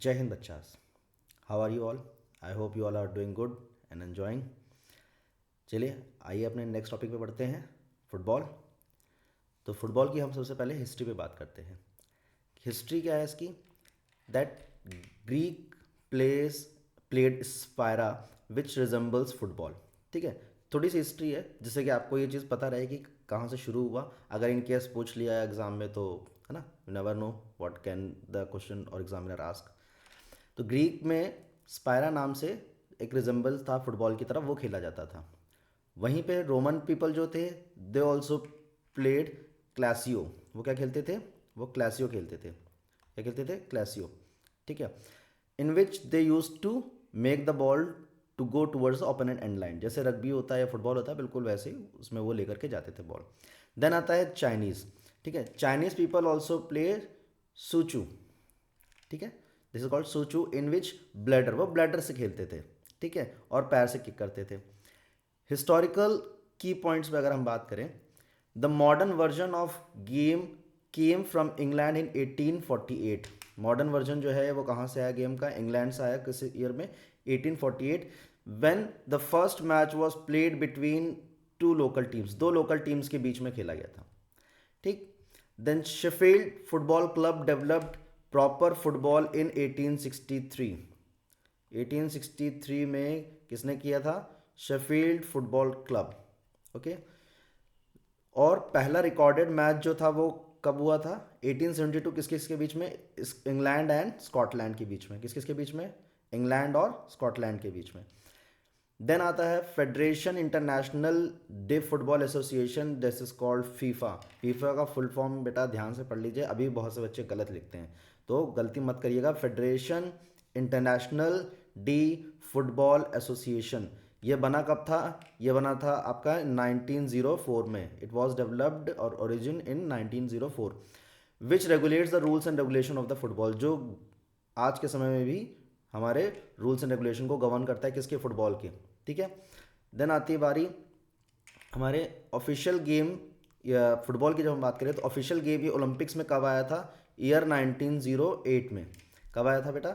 जय हिंद बच्चास, how are you all? I hope you all are doing good and enjoying. चलिए आइए अपने नेक्स्ट टॉपिक पे बढ़ते हैं, फुटबॉल। तो फुटबॉल की हम सबसे पहले हिस्ट्री पे बात करते हैं। हिस्ट्री क्या है इसकी? That Greek place played Spyra which resembles football. ठीक है, थोड़ी सी हिस्ट्री है जिससे कि आपको ये चीज़ पता रहे कि कहाँ से शुरू हुआ। अगर इन केस पूछ लिया एग्जाम में तो है ना, you never know what can the question और एग्जामिनर आस्क। तो ग्रीक में स्पायरा नाम से एक रिजेंबल था फुटबॉल की तरफ, वो खेला जाता था। वहीं पे रोमन पीपल जो थे, दे ऑल्सो प्लेड क्लासियो। वो क्या खेलते थे? वो क्लासियो खेलते थे। क्या खेलते थे? क्लासियो। ठीक है, in which they use to make the ball to go towards opponent end line. जैसे रग्बी होता है या फुटबॉल होता है, बिल्कुल वैसे ही उसमें वो लेकर के जाते थे बॉल। देन आता है चाइनीज़। ठीक है, Chinese people also play cuju. ठीक है, this is called cuju, in which bladder, वो ब्लैडर से खेलते थे। ठीक है, और पैर से किक करते थे। हिस्टोरिकल की पॉइंट्स में अगर हम बात करें, the modern version of game came from England in 1848। Modern version जो है वो कहाँ से आया गेम का? इंग्लैंड से आया। किस ईयर में? 1848, when the first match was played between two local teams. दो लोकल टीम्स के बीच में खेला गया था। ठीक, then Sheffield football club developed proper football in 1863। 1863 में किसने किया था? Sheffield football club. ओके, और पहला रिकॉर्डेड मैच जो था वो कब हुआ था? 1872। किस किस के बीच में? इंग्लैंड एंड स्कॉटलैंड के बीच में। किस किस के बीच में? इंग्लैंड और स्कॉटलैंड के बीच में। देन आता है federation international day football association, this is called FIFA. FIFA का फुल फॉर्म बेटा ध्यान से पढ़ लीजिए, अभी बहुत से बच्चे गलत लिखते हैं तो गलती मत करिएगा। Federation international D football association, ये बना कब था? ये बना था आपका 1904 में। इट वाज डेवलप्ड और origin in 1904, which regulates the rules and regulation of the football, जो आज के समय में भी हमारे रूल्स एंड रेगुलेशन को गवर्न करता है। किसके? फुटबॉल के। ठीक है, देन आती है बारी हमारे ऑफिशियल गेम या फुटबॉल की। जब हम बात करें तो ऑफिशियल गेम ये ओलंपिक्स में कब आया था? ईयर 1908 में। कब आया था बेटा?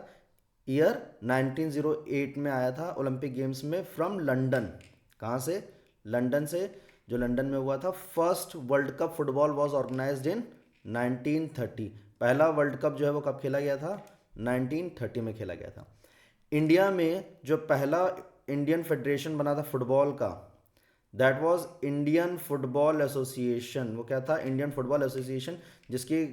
ईयर 1908 में आया था ओलंपिक गेम्स में, फ्रॉम लंदन। कहाँ से? लंदन से, जो लंदन में हुआ था। First world cup football was organised in 1930। पहला वर्ल्ड कप जो है वो कब खेला गया था? 1930 में खेला गया था। इंडिया में जो पहला इंडियन फेडरेशन बना था फुटबॉल का, that was Indian football association. वो क्या था? इंडियन फुटबॉल एसोसिएशन, जिसकी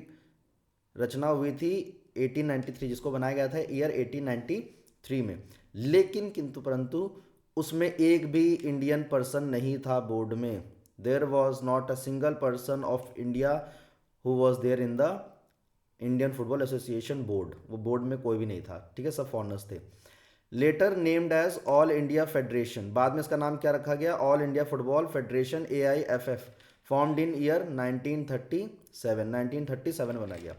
रचना हुई थी 1893, जिसको बनाया गया था ईयर 1893 में। लेकिन किंतु परंतु उसमें एक भी इंडियन पर्सन नहीं था बोर्ड में। There was not a single person of India who was there in the Indian football association board. वो बोर्ड में कोई भी नहीं था। ठीक है, सब फॉरनर्स थे। Later named as all India federation, बाद में इसका नाम क्या रखा गया? All India football federation, AIFF, formed in year 1937। 1937 बना गया।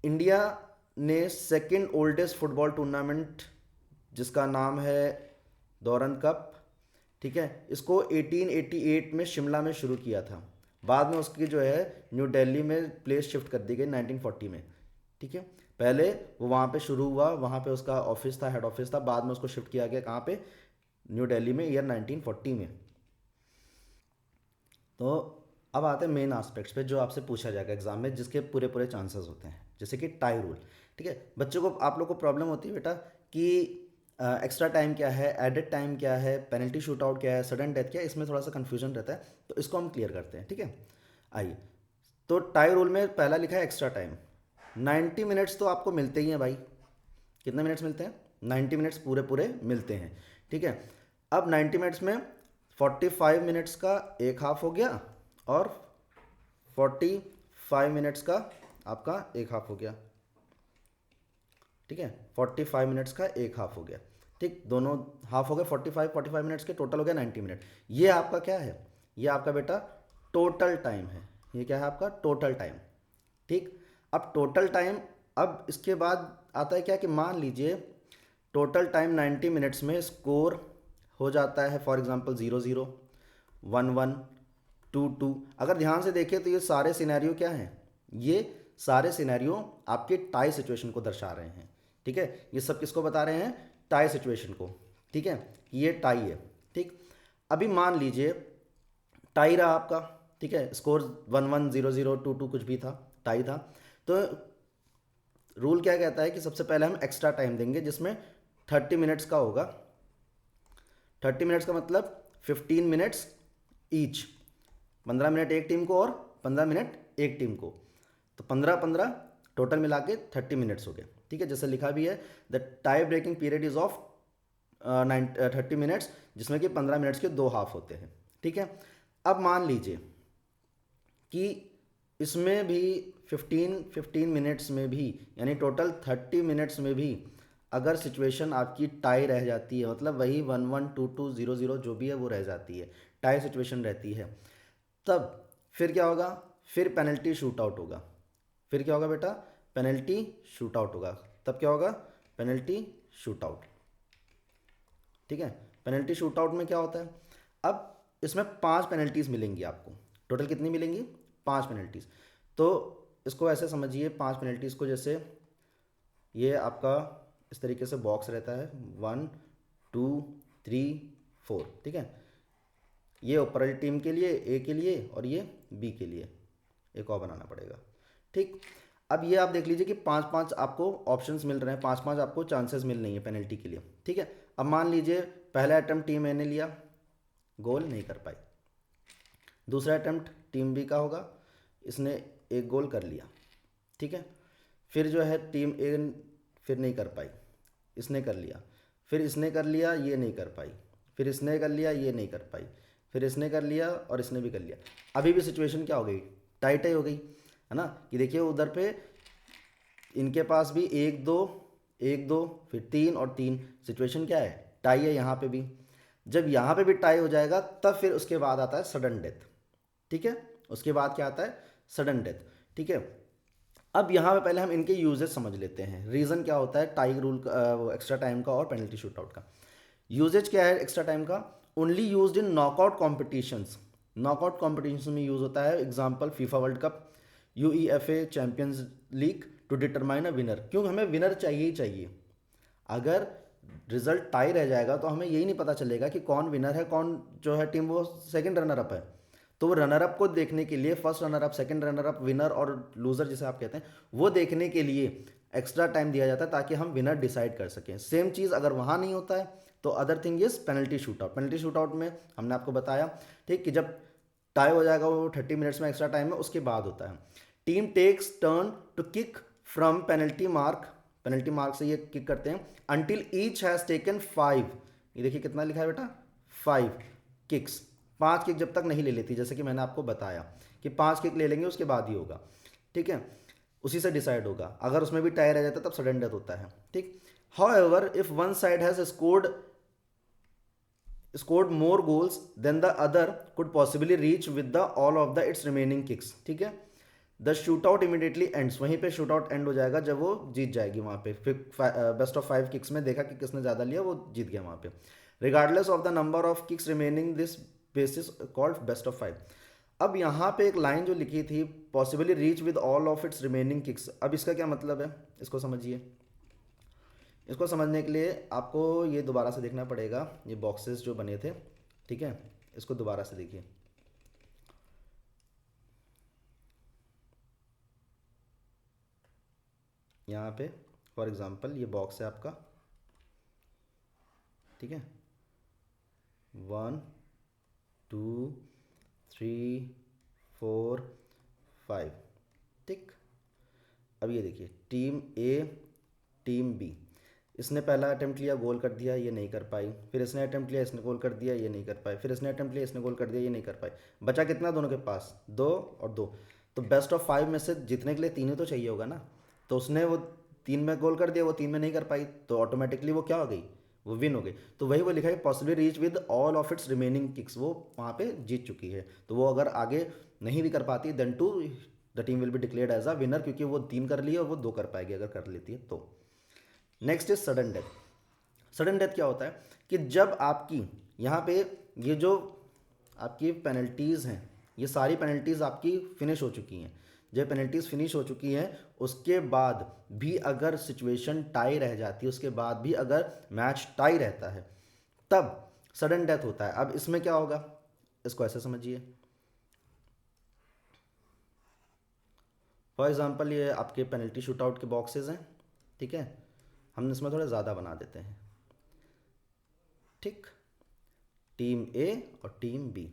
इंडिया ने सेकेंड ओल्डेस्ट फुटबॉल टूर्नामेंट, जिसका नाम है दौरंद कप, ठीक है, इसको 1888 में शिमला में शुरू किया था। बाद में उसकी जो है न्यू दिल्ली में प्लेस शिफ्ट कर दी गई 1940 में। ठीक है, पहले वो वहाँ पे शुरू हुआ, वहाँ पे उसका ऑफिस था, हेड ऑफिस था। बाद में उसको शिफ्ट किया गया कहाँ पे? न्यू दिल्ली में, ईयर 1940 में। तो अब आते हैं मेन एस्पेक्ट्स पे जो आपसे पूछा जाएगा एग्जाम में, जिसके पूरे पूरे चांसेस होते हैं, जैसे कि टाई रूल। ठीक है, बच्चों को, आप लोग को प्रॉब्लम होती है बेटा कि एक्स्ट्रा टाइम क्या है, एडेड टाइम क्या है, पेनल्टी शूट आउट क्या है, सडन डेथ क्या है, इसमें थोड़ा सा कन्फ्यूजन रहता है। तो इसको हम क्लियर करते हैं। ठीक है, आइए। तो टाई रूल में पहला लिखा है एक्स्ट्रा टाइम। 90 मिनट्स तो आपको मिलते ही हैं भाई। कितने मिनट्स मिलते हैं? 90 मिनट्स पूरे पूरे मिलते हैं। ठीक है, अब 90 मिनट्स में 45 मिनट्स का एक हाफ हो गया और 45 मिनट्स का आपका एक हाफ हो गया। ठीक है, 45 मिनट्स का एक हाफ हो गया। ठीक, दोनों हाफ हो गए। 45 मिनट्स के टोटल हो गया 90 मिनट। ये आपका क्या है? ये आपका बेटा टोटल टाइम है। ये क्या है? आपका टोटल टाइम। ठीक, अब टोटल टाइम, अब इसके बाद आता है क्या कि मान लीजिए टोटल टाइम 90 मिनट्स में स्कोर हो जाता है फॉर एग्जांपल 0-0, 1-1, 2-2। अगर ध्यान से देखें तो ये सारे सिनेरियो क्या हैं? ये सारे सिनेरियो आपके टाई सिचुएशन को दर्शा रहे हैं। ठीक है, ये सब किसको बता रहे हैं, टाई सिचुएशन को, ठीक है, ये टाई है, ठीक। अभी मान लीजिए टाई रहा आपका, ठीक है, स्कोर 1-1, 0-0, 2-2 कुछ भी था, टाई था, तो रूल क्या कहता है कि सबसे पहले हम एक्स्ट्रा टाइम देंगे जिसमें 30 मिनट्स का होगा। 30 मिनट्स का मतलब 15 मिनट्स ईच, 15 मिनट एक टीम को और 15 मिनट एक टीम को, तो 15-15 टोटल मिला के 30 मिनट्स हो गए, ठीक है। जैसे लिखा भी है the tie breaking period is of 30 minutes, जिसमें कि 15 मिनट्स के 2 हाफ होते हैं, ठीक है। अब मान लीजिए कि इसमें भी 15 मिनट्स में भी, यानी टोटल 30 मिनट्स में भी अगर सिचुएशन आपकी टाई रह जाती है, मतलब वही 1-1, 2-2, 0-0 जो भी है वो रह जाती है, टाई सिचुएशन रहती है, तब फिर क्या होगा, फिर पेनल्टी शूट आउट होगा। फिर क्या होगा बेटा, पेनल्टी शूट आउट होगा। तब क्या होगा, पेनल्टी शूट आउट, ठीक है। पेनल्टी शूट आउट में क्या होता है, अब इसमें 5 पेनल्टीज मिलेंगी आपको। टोटल कितनी मिलेंगी, 5 पेनल्टीज। तो इसको ऐसे समझिए, 5 पेनल्टीज को, जैसे ये आपका इस तरीके से बॉक्स रहता है, 1 2 3 4, ठीक है। ये ऊपर वाली टीम के लिए, ए के लिए, और ये बी के लिए एक और बनाना पड़ेगा, ठीक। अब ये आप देख लीजिए कि 5-5 आपको ऑप्शंस मिल रहे हैं, 5-5 आपको चांसेस मिल रही है पेनल्टी के लिए, ठीक है। अब मान लीजिए पहला अटेम्प्ट टीम ए ने लिया, गोल नहीं कर पाई। दूसरा अटेम्प्ट टीम बी का होगा, इसने एक गोल कर लिया, ठीक है। फिर जो है टीम ए फिर नहीं कर पाई, इसने कर लिया। फिर इसने कर लिया, ये नहीं कर पाई। फिर इसने कर लिया, ये नहीं कर पाई। फिर इसने कर लिया और इसने भी कर लिया। अभी भी सिचुएशन क्या हो गई, टाई टाई हो गई, है ना। कि देखिए उधर पे इनके पास भी 1-2, 1-2, फिर 3 और 3, सिचुएशन क्या है, टाई है यहाँ पे भी। जब यहाँ पे भी टाई हो जाएगा तब फिर उसके बाद आता है सडन डेथ, ठीक है। उसके बाद क्या आता है, सडन डेथ, ठीक है। अब यहाँ पे पहले हम इनके यूजेस समझ लेते हैं, रीज़न क्या होता है टाई रूल का, एक्स्ट्रा टाइम का और पेनल्टी शूटआउट का। यूजेज क्या है एक्स्ट्रा टाइम का, only used in knockout competitions. Knockout competition में यूज होता है, example FIFA world cup, UEFA champions league, to determine a winner. क्यों, हमें विनर चाहिए ही चाहिए। अगर रिजल्ट टाई रह जाएगा तो हमें यही नहीं पता चलेगा कि कौन विनर है, कौन जो है टीम वो सेकंड रनर अप है। तो वो रनर अप को देखने के लिए, first runner up, second runner up, winner और लूजर जिसे आप कहते हैं, वो देखने के लिए एक्स्ट्रा टाइम दिया जाता है ताकि हम विनर डिसाइड कर सकें। सेम चीज़ अगर वहाँ नहीं होता है तो other thing is penalty shoot out. Penalty shoot out में हमने आपको बताया, ठीक, कि जब टाई हो जाएगा वो 30 मिनट्स में एक्स्ट्रा टाइम में, उसके बाद होता है team takes turn to kick from penalty mark. Penalty mark से ये किक करते हैं अंटिल ईच हैज़ टेकन 5, ये देखिए कितना लिखा है बेटा, 5 किक्स। 5 किक जब तक नहीं ले लेती, जैसे कि मैंने आपको बताया कि 5 किक ले लेंगे उसके बाद ही होगा, ठीक है, उसी से डिसाइड होगा। अगर उसमें भी टाई रह जाता है तब सडन डेथ होता है, ठीक। However if one side has scored more goals than the other could possibly reach with the all of the its remaining kicks, ठीक है। The shoot out immediately ends, वहीं पे शूट आउट एंड हो जाएगा जब वो जीत जाएगी वहाँ पे। फिर बेस्ट ऑफ 5 किक्स में देखा कि किसने ज़्यादा लिया, वो जीत गया वहाँ पे। Regardless of the number of kicks remaining this basis called best of 5। अब यहाँ पे एक लाइन जो लिखी थी, possibly reach with all of its remaining kicks, अब इसका क्या मतलब है, इसको समझिए। इसको समझने के लिए आपको ये दोबारा से देखना पड़ेगा, ये बॉक्सेस जो बने थे, ठीक है, इसको दोबारा से देखिए। यहाँ पे फॉर एग्जांपल ये बॉक्स है आपका, ठीक है, 1 2 3 4 5, ठीक। अब ये देखिए टीम ए टीम बी, इसने पहला अटेम्प्ट लिया, गोल कर दिया, ये नहीं कर पाई। फिर इसने अटेम्प्ट लिया, इसने गोल कर दिया, ये नहीं कर पाए। फिर इसने अटेम्प्ट लिया, इसने गोल कर दिया, ये नहीं कर पाए। बचा कितना दोनों के पास, 2 और 2। तो बेस्ट ऑफ 5 में से जीतने के लिए 3 ही तो चाहिए होगा ना। तो उसने वो 3 में गोल कर दिया, वो 3 में नहीं कर पाई, तो ऑटोमेटिकली वो क्या हो गई, वो विन हो गई। तो वही वो लिखा है possibly reach with all of its remaining kicks, वो वहाँ पे जीत चुकी है। तो वो अगर आगे नहीं भी कर पाती then to the team will be declared as a winner, क्योंकि वो 3 कर लिए और वो 2 कर पाएगी अगर कर लेती है तो। Next is sudden death. Sudden death क्या होता है कि जब आपकी यहाँ पे ये जो आपकी पेनल्टीज़ हैं, ये सारी पेनल्टीज़ आपकी फिनिश हो चुकी हैं। जब पेनल्टीज फिनिश हो चुकी हैं उसके बाद भी अगर सिचुएशन टाई रह जाती है, उसके बाद भी अगर मैच टाई रहता है, तब सडन डेथ होता है। अब इसमें क्या होगा, इसको ऐसे समझिए। फॉर एग्जांपल ये आपके पेनल्टी शूटआउट के बॉक्सेस हैं, ठीक है, हम इसमें थोड़ा ज़्यादा बना देते हैं, ठीक, टीम ए और टीम बी,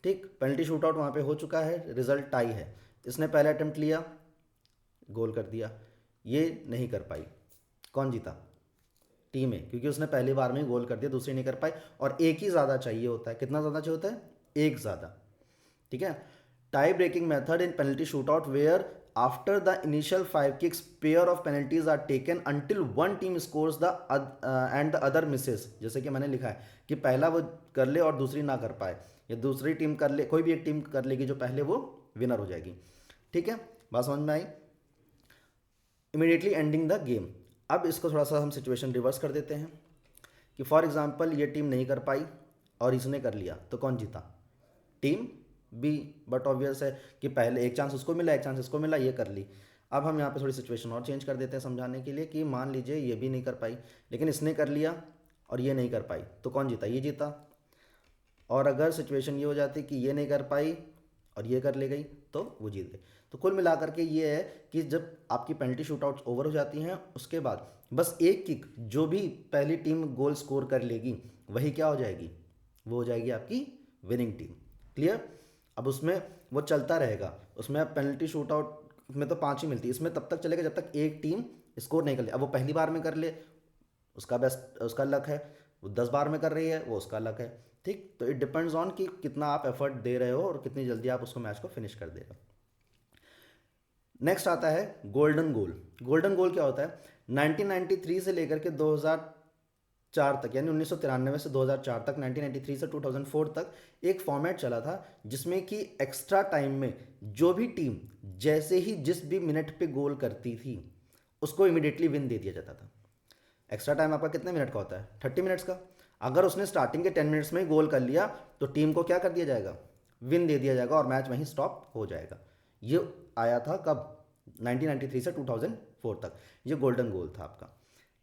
ठीक। पेनल्टी शूटआउट वहाँ पे हो चुका है, रिजल्ट टाई है। इसने पहले अटेम्प्ट लिया, गोल कर दिया, ये नहीं कर पाई, कौन जीता, टीम ए, क्योंकि उसने पहली बार में ही गोल कर दिया, दूसरी नहीं कर पाई, और एक ही ज़्यादा चाहिए होता है। कितना ज़्यादा चाहिए होता है, एक ज़्यादा, ठीक है। Tie breaking method in penalty shootout where after the initial 5 kicks pair of penalties are taken until one team scores the and the other misses. जैसे कि मैंने लिखा है कि पहला वो कर ले और दूसरी ना कर पाए, या दूसरी टीम कर ले, कोई भी एक टीम कर लेगी जो पहले, वो विनर हो जाएगी, ठीक है। बात समझ में आई। Immediately ending the game. अब इसको थोड़ा सा हम सिचुएशन रिवर्स कर देते हैं कि फॉर एग्जांपल ये टीम नहीं कर पाई और इसने कर लिया, तो कौन जीता, टीम बी। बट ऑब्वियस है कि पहले एक चांस उसको मिला, एक चांस इसको मिला, ये कर ली। अब हम यहाँ पे थोड़ी सिचुएशन और चेंज कर देते हैं समझाने के लिए कि मान लीजिए ये भी नहीं कर पाई, लेकिन इसने कर लिया और ये नहीं कर पाई, तो कौन जीता, ये जीता। और अगर सिचुएशन ये हो जाती कि ये नहीं कर पाई और ये कर ले गई, तो वो जीत गई। तो कुल मिलाकर के ये है कि जब आपकी पेनल्टी शूटआउट्स ओवर हो जाती हैं, उसके बाद बस एक किक जो भी पहली टीम गोल स्कोर कर लेगी, वही क्या हो जाएगी, वो हो जाएगी आपकी विनिंग टीम। क्लियर। अब उसमें वो चलता रहेगा, उसमें अब पेनल्टी शूटआउट में तो 5 ही मिलती है, इसमें तब तक चलेगा जब तक एक टीम स्कोर नहीं कर ले। अब वो पहली बार में कर ले, उसका बेस्ट, उसका लक है। वो 10 बार में कर रही है, वो उसका लक है, ठीक। तो इट डिपेंड्स ऑन कि कितना आप एफर्ट दे रहे हो और कितनी जल्दी आप उसको मैच को फिनिश कर दे रहे हो। नेक्स्ट आता है गोल्डन गोल। गोल्डन गोल क्या होता है, 1993 से लेकर के 2004 तक, यानी 1993 से 2004 तक, 1993 से 2004 तक एक फॉर्मेट चला था जिसमें कि एक्स्ट्रा टाइम में जो भी टीम जैसे ही जिस भी मिनट पे गोल करती थी, उसको इमीडिएटली विन दे दिया जाता था। एक्स्ट्रा टाइम आपका कितने मिनट का होता है, 30 मिनट्स का। अगर उसने स्टार्टिंग के 10 मिनट्स में ही गोल कर लिया, तो टीम को क्या कर दिया जाएगा, विन दे दिया जाएगा और मैच वहीं स्टॉप हो जाएगा। ये आया था कब, 1993 से 2004 तक, ये गोल्डन गोल था आपका,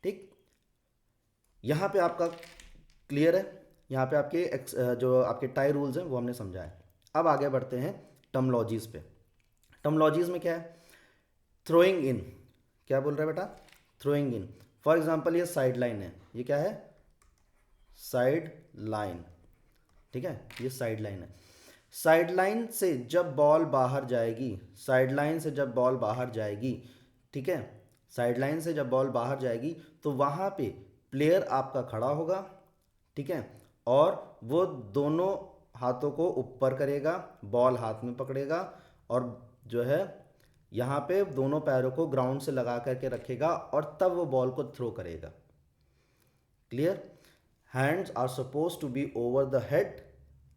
ठीक। यहाँ पे आपका क्लियर है, यहाँ पे आपके जो आपके टाई रूल्स हैं वो हमने समझा है। अब आगे बढ़ते हैं टर्मोलॉजीज पे। टर्मोलॉजीज में क्या है, थ्रोइंग इन, क्या बोल रहा है बेटा, थ्रोइंग इन। फॉर एग्जांपल ये साइड लाइन है, ये क्या है, साइड लाइन, ठीक है, ये साइड लाइन है। साइड लाइन से जब बॉल बाहर जाएगी, साइड लाइन से जब बॉल बाहर जाएगी, ठीक है, साइड लाइन से जब बॉल बाहर जाएगी, तो वहाँ पे प्लेयर आपका खड़ा होगा, ठीक है, और वो दोनों हाथों को ऊपर करेगा, बॉल हाथ में पकड़ेगा, और जो है यहाँ पे दोनों पैरों को ग्राउंड से लगा करके रखेगा, और तब वो बॉल को थ्रो करेगा। Clear. Hands are supposed to be over the head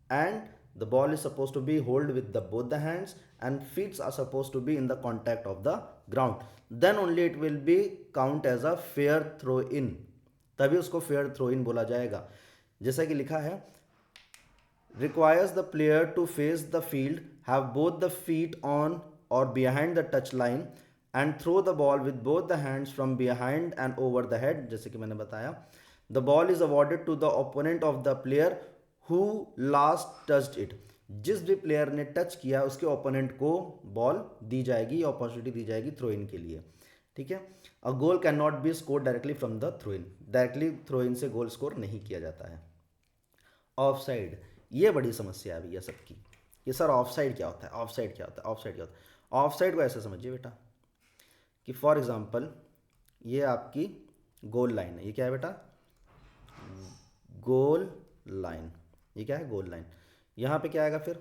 and the ball is supposed to be hold with both the hands, and feet are supposed to be in the contact of the ground. Then only it will be count as a fair throw in. तभी उसको fair throw in बोला जाएगा। जैसा कि लिखा है, requires the player to face the field, have both the feet on or behind the touch line and throw the ball with both the hands from behind and over the head। जैसे कि मैंने बताया, the ball is awarded to the opponent of the player who last touched it। जिस भी player ने touch किया उसके opponent को बॉल दी जाएगी, अपॉर्चुनिटी दी जाएगी थ्रो इन के लिए, ठीक है। A goal can not be score directly from the throw in, directly throw in से गोल स्कोर नहीं किया जाता है। ऑफ साइड, ये बड़ी समस्या है भैया सबकी, ये सर ऑफ साइड क्या होता है, ऑफ साइड क्या होता है, ऑफ साइड क्या होता है। ऑफ साइड को ऐसे समझिए बेटा कि फॉर एग्जाम्पल ये आपकी गोल लाइन है, ये क्या है बेटा, गोल लाइन, ये क्या है, गोल लाइन। यहाँ पे क्या आएगा फिर,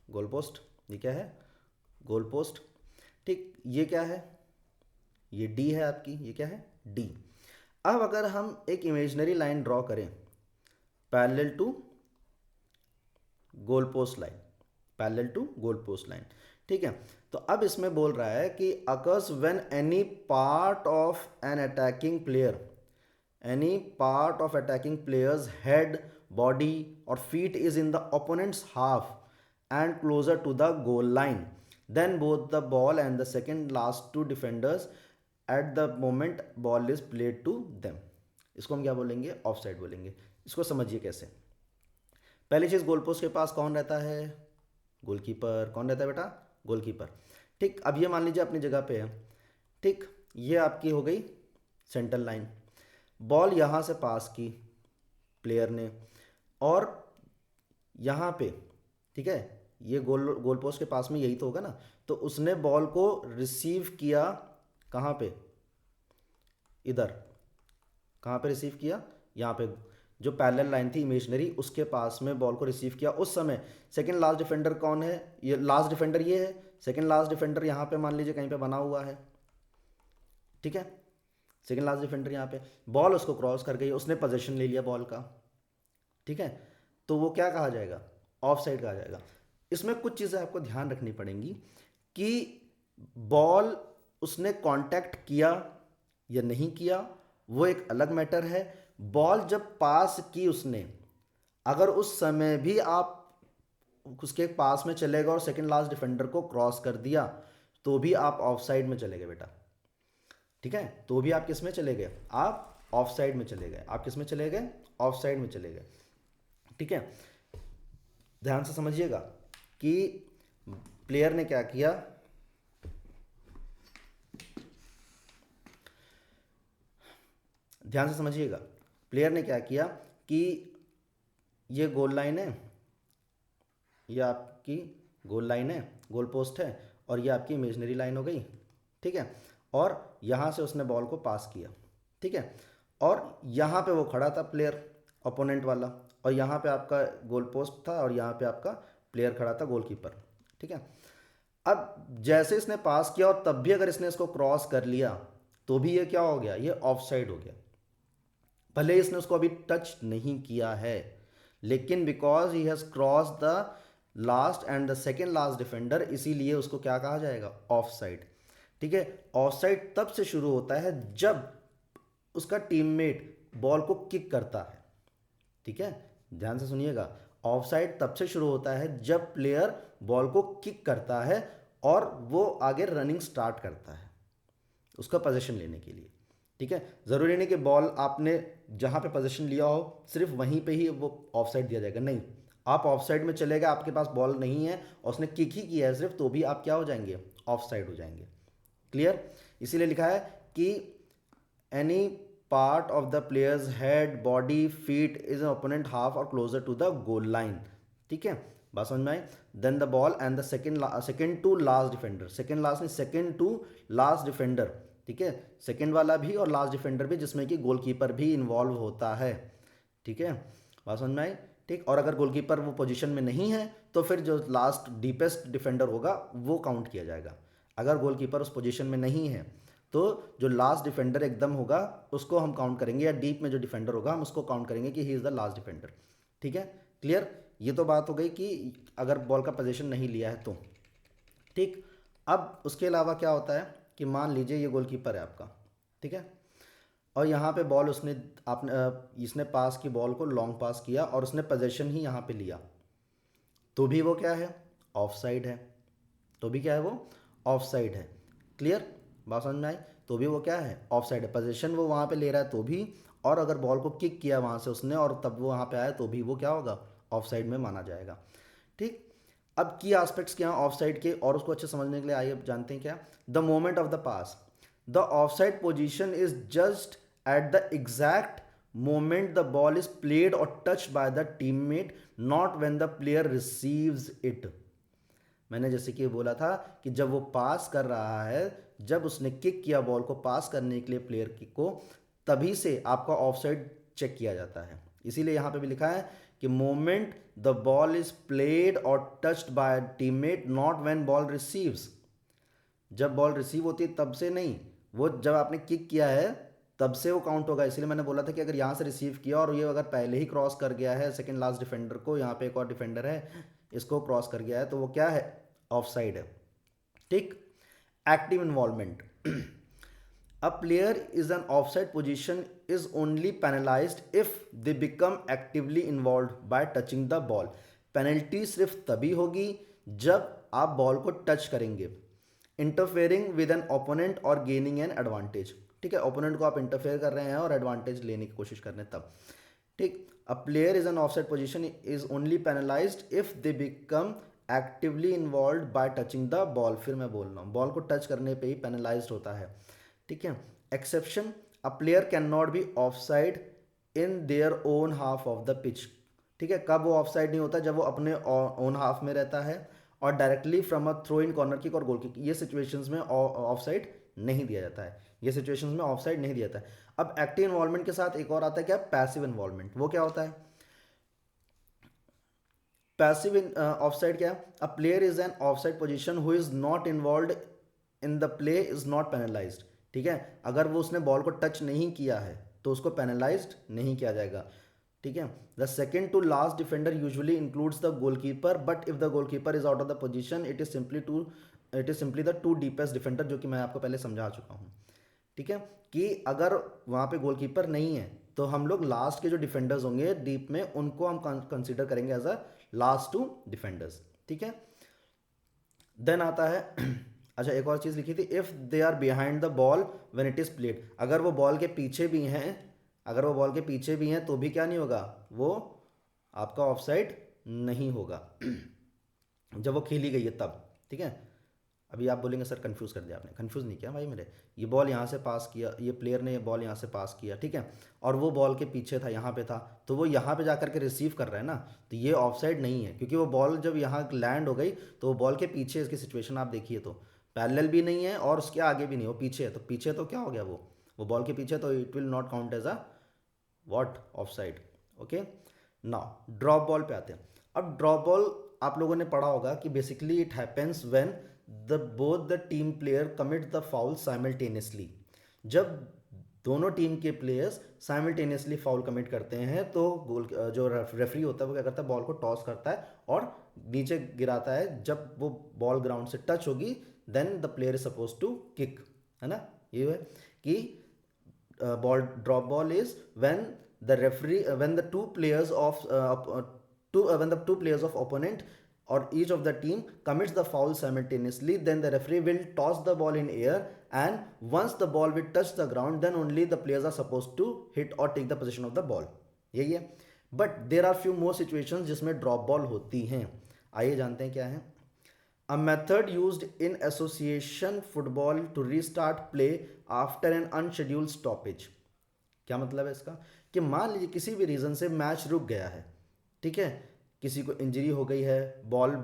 गोल पोस्ट, ये क्या है, गोल पोस्ट, ठीक। ये क्या है, ये डी है आपकी, ये क्या है, डी। अब अगर हम एक इमेजिनरी लाइन ड्रॉ करें parallel to goal post line, parallel to goal post line, ठीक है। तो अब इसमें बोल रहा है कि occurs when any part of an attacking player, any part of attacking player's head, body or feet is in the opponent's half and closer to the goal line, then both the ball and the second last two defenders at the moment ball is played to them. इसको हम क्या बोलेंगे, of side बोलेंगे। इसको समझिए कैसे। पहली चीज़, goal post के पास कौन रहता है, गोलकीपर। कौन रहता है बेटा, गोलकीपर। ठीक, अब ये मान लीजिए अपनी जगह पे है। ठीक, ये आपकी हो गई सेंटर लाइन। बॉल यहाँ से पास की प्लेयर ने, और यहाँ पे, ठीक है, ये गोल पोस्ट के पास में यही तो होगा ना, तो उसने बॉल को रिसीव किया कहाँ पे, इधर। कहाँ पे रिसीव किया, यहाँ पे, जो पैरेलल लाइन थी इमेजनरी, उसके पास में बॉल को रिसीव किया। उस समय सेकंड लास्ट डिफेंडर कौन है, ये लास्ट डिफेंडर ये है, सेकंड लास्ट डिफेंडर यहाँ पे मान लीजिए कहीं पे बना हुआ है। ठीक है, सेकंड लास्ट डिफेंडर यहाँ पे, बॉल उसको क्रॉस कर गई, उसने पोजीशन ले लिया बॉल का। ठीक है, तो वो क्या कहा जाएगा, ऑफ साइड कहा जाएगा। इसमें कुछ चीज़ें आपको ध्यान रखनी पड़ेंगी कि बॉल उसने कांटेक्ट किया या नहीं किया, वो एक अलग मैटर है। बॉल जब पास की उसने, अगर उस समय भी आप उसके पास में चले गए और सेकंड लास्ट डिफेंडर को क्रॉस कर दिया, तो भी आप ऑफ साइड में चले गए बेटा। ठीक है, तो भी आप किस में चले गए, आप ऑफ साइड में चले गए। आप किस में चले गए, ऑफ साइड में चले गए। ठीक है, ध्यान से समझिएगा कि प्लेयर ने क्या किया, ध्यान से समझिएगा, प्लेयर ने क्या किया कि ये गोल लाइन है, ये आपकी गोल लाइन है, गोल पोस्ट है, और ये आपकी इमेजनरी लाइन हो गई। ठीक है, और यहाँ से उसने बॉल को पास किया। ठीक है, और यहाँ पे वो खड़ा था प्लेयर ओपोनेंट वाला, और यहाँ पे आपका गोल पोस्ट था, और यहाँ पे आपका प्लेयर खड़ा था गोलकीपर। ठीक है, अब जैसे इसने पास किया और तब भी अगर इसने इसको क्रॉस कर लिया, तो भी ये क्या हो गया, ये ऑफ साइड हो गया। भले ही इसने उसको अभी टच नहीं किया है, लेकिन because he has cross the last and the second last defender, इसीलिए उसको क्या कहा जाएगा, ऑफ साइड। ठीक है, ऑफ साइड तब से शुरू होता है जब उसका टीममेट बॉल को किक करता है। ठीक है, ध्यान से सुनिएगा, ऑफ साइड तब से शुरू होता है जब प्लेयर बॉल को किक करता है और वो आगे रनिंग स्टार्ट करता है उसका पोजीशन लेने के लिए। ठीक है, ज़रूरी नहीं कि बॉल आपने जहाँ पे पोजीशन लिया हो सिर्फ वहीं पे ही वो ऑफ साइड दिया जाएगा, नहीं। आप ऑफ साइड में चले गए, आपके पास बॉल नहीं है और उसने किक ही किया है सिर्फ, तो भी आप क्या हो जाएंगे, ऑफ साइड हो जाएंगे। क्लियर, इसीलिए लिखा है कि any part of the players head, body, feet is an opponent half और closer to the goal line. ठीक है, बात समझ में आई। Then the ball and the second to last defender, second last नहीं, सेकेंड टू लास्ट डिफेंडर। ठीक है, सेकेंड वाला भी और लास्ट डिफेंडर भी, जिसमें कि गोलकीपर भी इन्वॉल्व होता है। ठीक है, बात समझ में आई। ठीक, और अगर गोलकीपर वो पोजीशन में नहीं है तो फिर जो लास्ट डीपेस्ट डिफेंडर होगा वो काउंट किया जाएगा। अगर गोलकीपर उस पोजीशन में नहीं है तो जो लास्ट डिफेंडर एकदम होगा उसको हम काउंट करेंगे, या डीप में जो डिफेंडर होगा हम उसको काउंट करेंगे कि he is the last defender. ठीक है, क्लियर, ये तो बात हो गई कि अगर बॉल का पोजीशन नहीं लिया है तो। ठीक, अब उसके अलावा क्या होता है कि मान लीजिए ये गोलकीपर है आपका। ठीक है, और यहाँ पे बॉल उसने आपने इसने पास की बॉल को लॉन्ग पास किया और उसने पोजीशन ही यहाँ पे लिया, तो भी वो क्या है, ऑफ साइड है। तो भी क्या है, वो ऑफ साइड है। क्लियर, बात समझ में आई। तो भी वो क्या है, ऑफ साइड है। पोजीशन वो वहाँ पे ले रहा है तो भी, और अगर बॉल को किक किया वहाँ से उसने और तब वो वहाँ पे आया, तो भी वो क्या होगा, ऑफ साइड में माना जाएगा। ठीक, अब की एस्पेक्ट्स क्या ऑफ साइड के, और उसको अच्छे समझने के लिए आइए अब जानते हैं क्या। The moment of the pass, the of side position is just at the exact moment the ball is played or touched by the teammate, not when the player receives it। मैंने जैसे कि बोला था कि जब वो पास कर रहा है, जब उसने किक किया बॉल को पास करने के लिए प्लेयर को, तभी से आपका ऑफ साइड चेक किया जाता है। इसीलिए यहाँ पे भी लिखा है कि moment the ball is played और touched by teammate, not when ball receives. जब बॉल रिसीव होती है तब से नहीं, वो जब आपने किक किया है तब से वो काउंट होगा। इसलिए मैंने बोला था कि अगर यहाँ से रिसीव किया और ये अगर पहले ही क्रॉस कर गया है सेकंड लास्ट डिफेंडर को, यहाँ पे एक और डिफेंडर है, इसको क्रॉस कर गया है, तो वो क्या है, ऑफ साइड है। ठीक, active involvement, a player is an of side position is only penalised if they become actively involve bye touching the ball. Penalty सिर्फ तभी होगी जब आप बॉल को टच करेंगे, इंटरफेयरिंग विद एन ओपोनेंट और गेनिंग एन एडवांटेज, ठीक है, ओपोनेंट को आप इंटरफेयर कर रहे हैं और एडवांटेज लेने की कोशिश कर रहे हैं तब, ठीक। A player is an offside position is only penalised if they become actively involve bye touching the ball, फिर मैं बोल रहा हूँ बॉल को टच करने पे ही पेनलाइज्ड होता है, ठीक है। Exception, a player can not B offside in their own half of the pitch, ठीक है, कब वो ऑफसाइड नहीं होता, जब वो अपने ओन हाफ में रहता है और directly from a throw in, corner kick और गोल किक, ये सिचुएशंस में ऑफसाइड नहीं दिया जाता है, ये सिचुएशंस में ऑफसाइड नहीं दिया जाता है। अब एक्टिव इन्वॉल्वमेंट के साथ एक और आता है क्या, पैसिव इन्वॉल्वमेंट। वो क्या होता है, पैसिव ऑफसाइड क्या है, a player is an offside position who is not involve in the play is not penalised, ठीक है, अगर वो उसने बॉल को टच नहीं किया है तो उसको पेनलाइज्ड नहीं किया जाएगा, ठीक है। The second to last defender usually includes the goalkeeper, but if the goalkeeper is out of the position it is simply the two deepest defender, जो कि मैं आपको पहले समझा चुका हूँ, ठीक है, कि अगर वहाँ पे गोलकीपर नहीं है तो हम लोग लास्ट के जो डिफेंडर्स होंगे डीप में उनको हम कंसीडर करेंगे as a last two defenders, ठीक है। देन आता है अच्छा, एक और चीज़ लिखी थी, if they are behind the ball when it is played, अगर वो बॉल के पीछे भी हैं, अगर वो बॉल के पीछे भी हैं तो भी क्या नहीं होगा, वो आपका ऑफसाइड नहीं होगा जब वो खेली गई है तब, ठीक है। अभी आप बोलेंगे सर कंफ्यूज कर दिया आपने, कंफ्यूज नहीं किया भाई मेरे, ये बॉल यहाँ से पास किया, ये प्लेयर ने ये बॉल यहाँ से पास किया, ठीक है, और वो बॉल के पीछे था, यहाँ पे था, तो वो यहाँ पे जाकर के रिसीव कर रहा है ना, तो ये ऑफसाइड नहीं है, क्योंकि वो बॉल जब यहाँ लैंड हो गई तो वो बॉल के पीछे, इसकी सिचुएशन आप देखिए तो पैरेलल भी नहीं है और उसके आगे भी नहीं, वो पीछे है, तो पीछे तो क्या हो गया, वो बॉल के पीछे, तो it will not count as a what, offside, okay. Now drop ball पे आते हैं। अब ड्रॉप बॉल आप लोगों ने पढ़ा होगा कि basically it happens when the both the team player commit the foul simultaneously, जब दोनों टीम के प्लेयर्स साइमल्टेनियसली फाउल कमिट करते हैं तो गोल जो रेफरी होता है वो क्या करता है, बॉल को टॉस करता है और नीचे गिराता है, जब वो बॉल ग्राउंड से टच होगी then the player is suppose to kick, है ना, ये है कि ball drop ball is when the referee when the two players of when the two players of opponent or each of the team commits the foul simultaneously, then the referee will toss the ball in air, and once the ball will touch the ground then only the players are supposed to hit or take the possession of the ball, यही है। But there are few more situations जिसमें drop ball होती हैं, आइए जानते हैं क्या है। A method used in association football to restart play after an unscheduled stoppage, क्या मतलब है इसका, कि मान लीजिए किसी भी रीज़न से मैच रुक गया है, ठीक है, किसी को इंजरी हो गई है, बॉल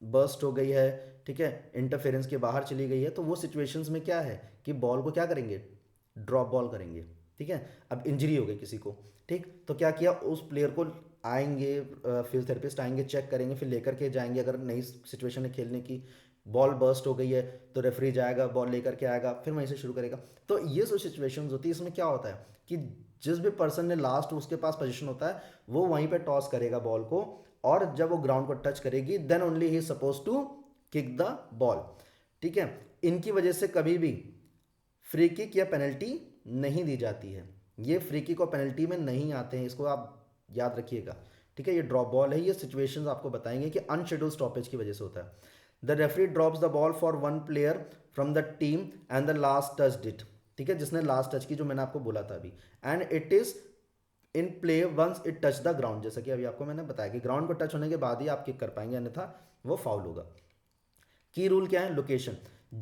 बर्स्ट हो गई है, ठीक है, इंटरफेरेंस के बाहर चली गई है, तो वो सिचुएशंस में क्या है कि बॉल को क्या करेंगे, ड्रॉप बॉल करेंगे, ठीक है। अब इंजरी हो गई किसी को, ठीक, तो क्या किया, उस प्लेयर को आएंगे, फिजियोथेरेपिस्ट आएंगे, चेक करेंगे, फिर लेकर के जाएंगे, अगर नई सिचुएशन है खेलने की, बॉल बर्स्ट हो गई है तो रेफरी जाएगा, बॉल लेकर के आएगा, फिर वहीं से शुरू करेगा। तो ये जो सिचुएशंस होती है इसमें क्या होता है कि जिस भी पर्सन ने लास्ट उसके पास पोजीशन होता है वो वहीं पे टॉस करेगा बॉल को, और जब वो ग्राउंड को टच करेगी देन ओनली ही suppose to kick the ball, ठीक है। इनकी वजह से कभी भी फ्री किक या पेनल्टी नहीं दी जाती है, ये फ्री किक और पेनल्टी में नहीं आते हैं, इसको आप याद रखिएगा, ठीक है। ये ड्रॉप बॉल है, ये सिचुएशंस आपको बताएंगे कि अनशेड्यूल स्टॉपेज की वजह से होता है। The referee drops the ball for one player from the team and the last touch it, ठीक है, जिसने लास्ट टच की, जो मैंने आपको बोला था अभी, and it is in play once it touch the ground, जैसा कि अभी आपको मैंने बताया कि ग्राउंड को टच होने के बाद ही आप किक कर पाएंगे, अन्यथा वो फाउल होगा। की रूल क्या है, लोकेशन,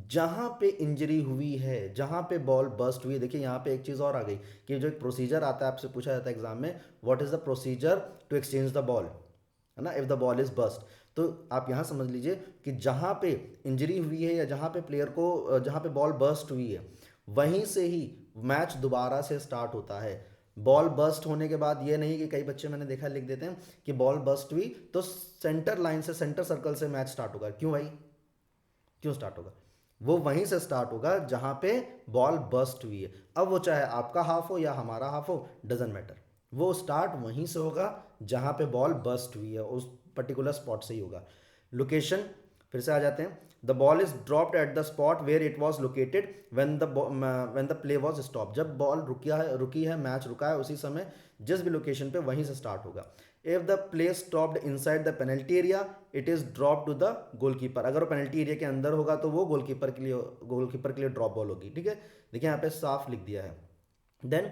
जहां पे इंजरी हुई है, जहां पे बॉल बस्ट हुई है, देखिए यहाँ पे एक चीज़ और आ गई कि जो एक प्रोसीजर आता है, आपसे पूछा जाता है एग्जाम में, what is the procedure to exchange the ball, है ना, if the ball is burst, तो आप यहाँ समझ लीजिए कि जहाँ पे इंजरी हुई है या जहाँ पे प्लेयर को, जहाँ पे बॉल बस्ट हुई है वहीं से ही मैच दोबारा से स्टार्ट होता है। बॉल बस्ट होने के बाद ये नहीं कि कई बच्चे मैंने देखा लिख देते हैं कि बॉल बस्ट हुई तो सेंटर लाइन से, सेंटर सर्कल से मैच स्टार्ट होगा, क्यों भाई, क्यों स्टार्ट होगा, वो वहीं से स्टार्ट होगा जहां पे बॉल बस्ट हुई है, अब वो चाहे आपका हाफ हो या हमारा हाफ हो, डजेंट मैटर, वो स्टार्ट वहीं से होगा जहां पे बॉल बस्ट हुई है, उस पर्टिकुलर स्पॉट से ही होगा। लोकेशन फिर से आ जाते हैं, the ball is dropped at the spot where it was located when the play was stop. जब बॉल रुकी है मैच रुका है उसी समय जिस भी लोकेशन पे वहीं से स्टार्ट होगा। If the play stopped inside the penalty area it is drop to the goalkeeper. अगर वो पेनल्टी एरिया के अंदर होगा तो वो गोलकीपर के लिए ड्रॉप बॉल होगी। ठीक है, देखिए यहाँ पे साफ लिख दिया है। Then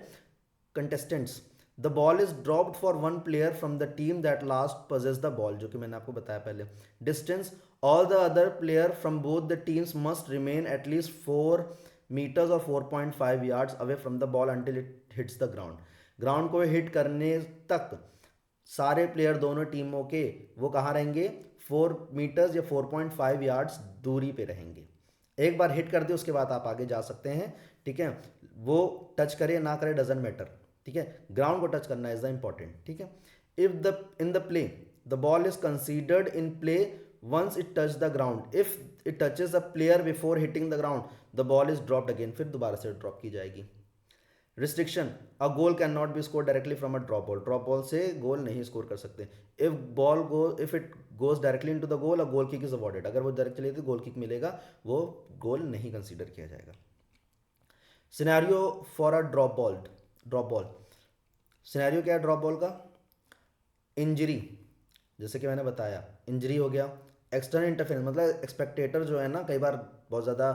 contestants, the ball is dropped for one player from the team that last possess the ball, जो कि मैंने आपको बताया पहले। Distance, all the other player from both the teams must remain at least 4 meters और 4.5 yards away from the ball until it hits the ground. Ground को hit करने तक सारे प्लेयर दोनों टीमों के वो कहाँ रहेंगे, 4 मीटर्स या 4.5 यार्ड्स दूरी पे रहेंगे। एक बार हिट कर दे उसके बाद आप आगे जा सकते हैं। ठीक है, वो टच करे ना करे डजेंट मैटर। ठीक है, ग्राउंड को टच करना इज द इंपॉर्टेंट। ठीक है, if the in the play the ball is considered in play once it touch the ground, if it touches the player before hitting the ground the ball is dropped again, फिर दोबारा से drop की जाएगी। Restriction, a goal can not be score directly from a drop ball. Drop ball से goal नहीं score कर सकते। If it goes directly into the goal a goal kick is awarded. अगर वो डायरेक्ट चली तो गोल किक मिलेगा, वो गोल नहीं कंसीडर किया जाएगा। Scenario for a drop ball. Scenario क्या है ड्रॉप बॉल का, इंजरी, जैसे कि मैंने बताया इंजरी हो गया। एक्सटर्नल इंटरफेरेंस मतलब एक्सपेक्टेटर जो है ना कई बार बहुत ज़्यादा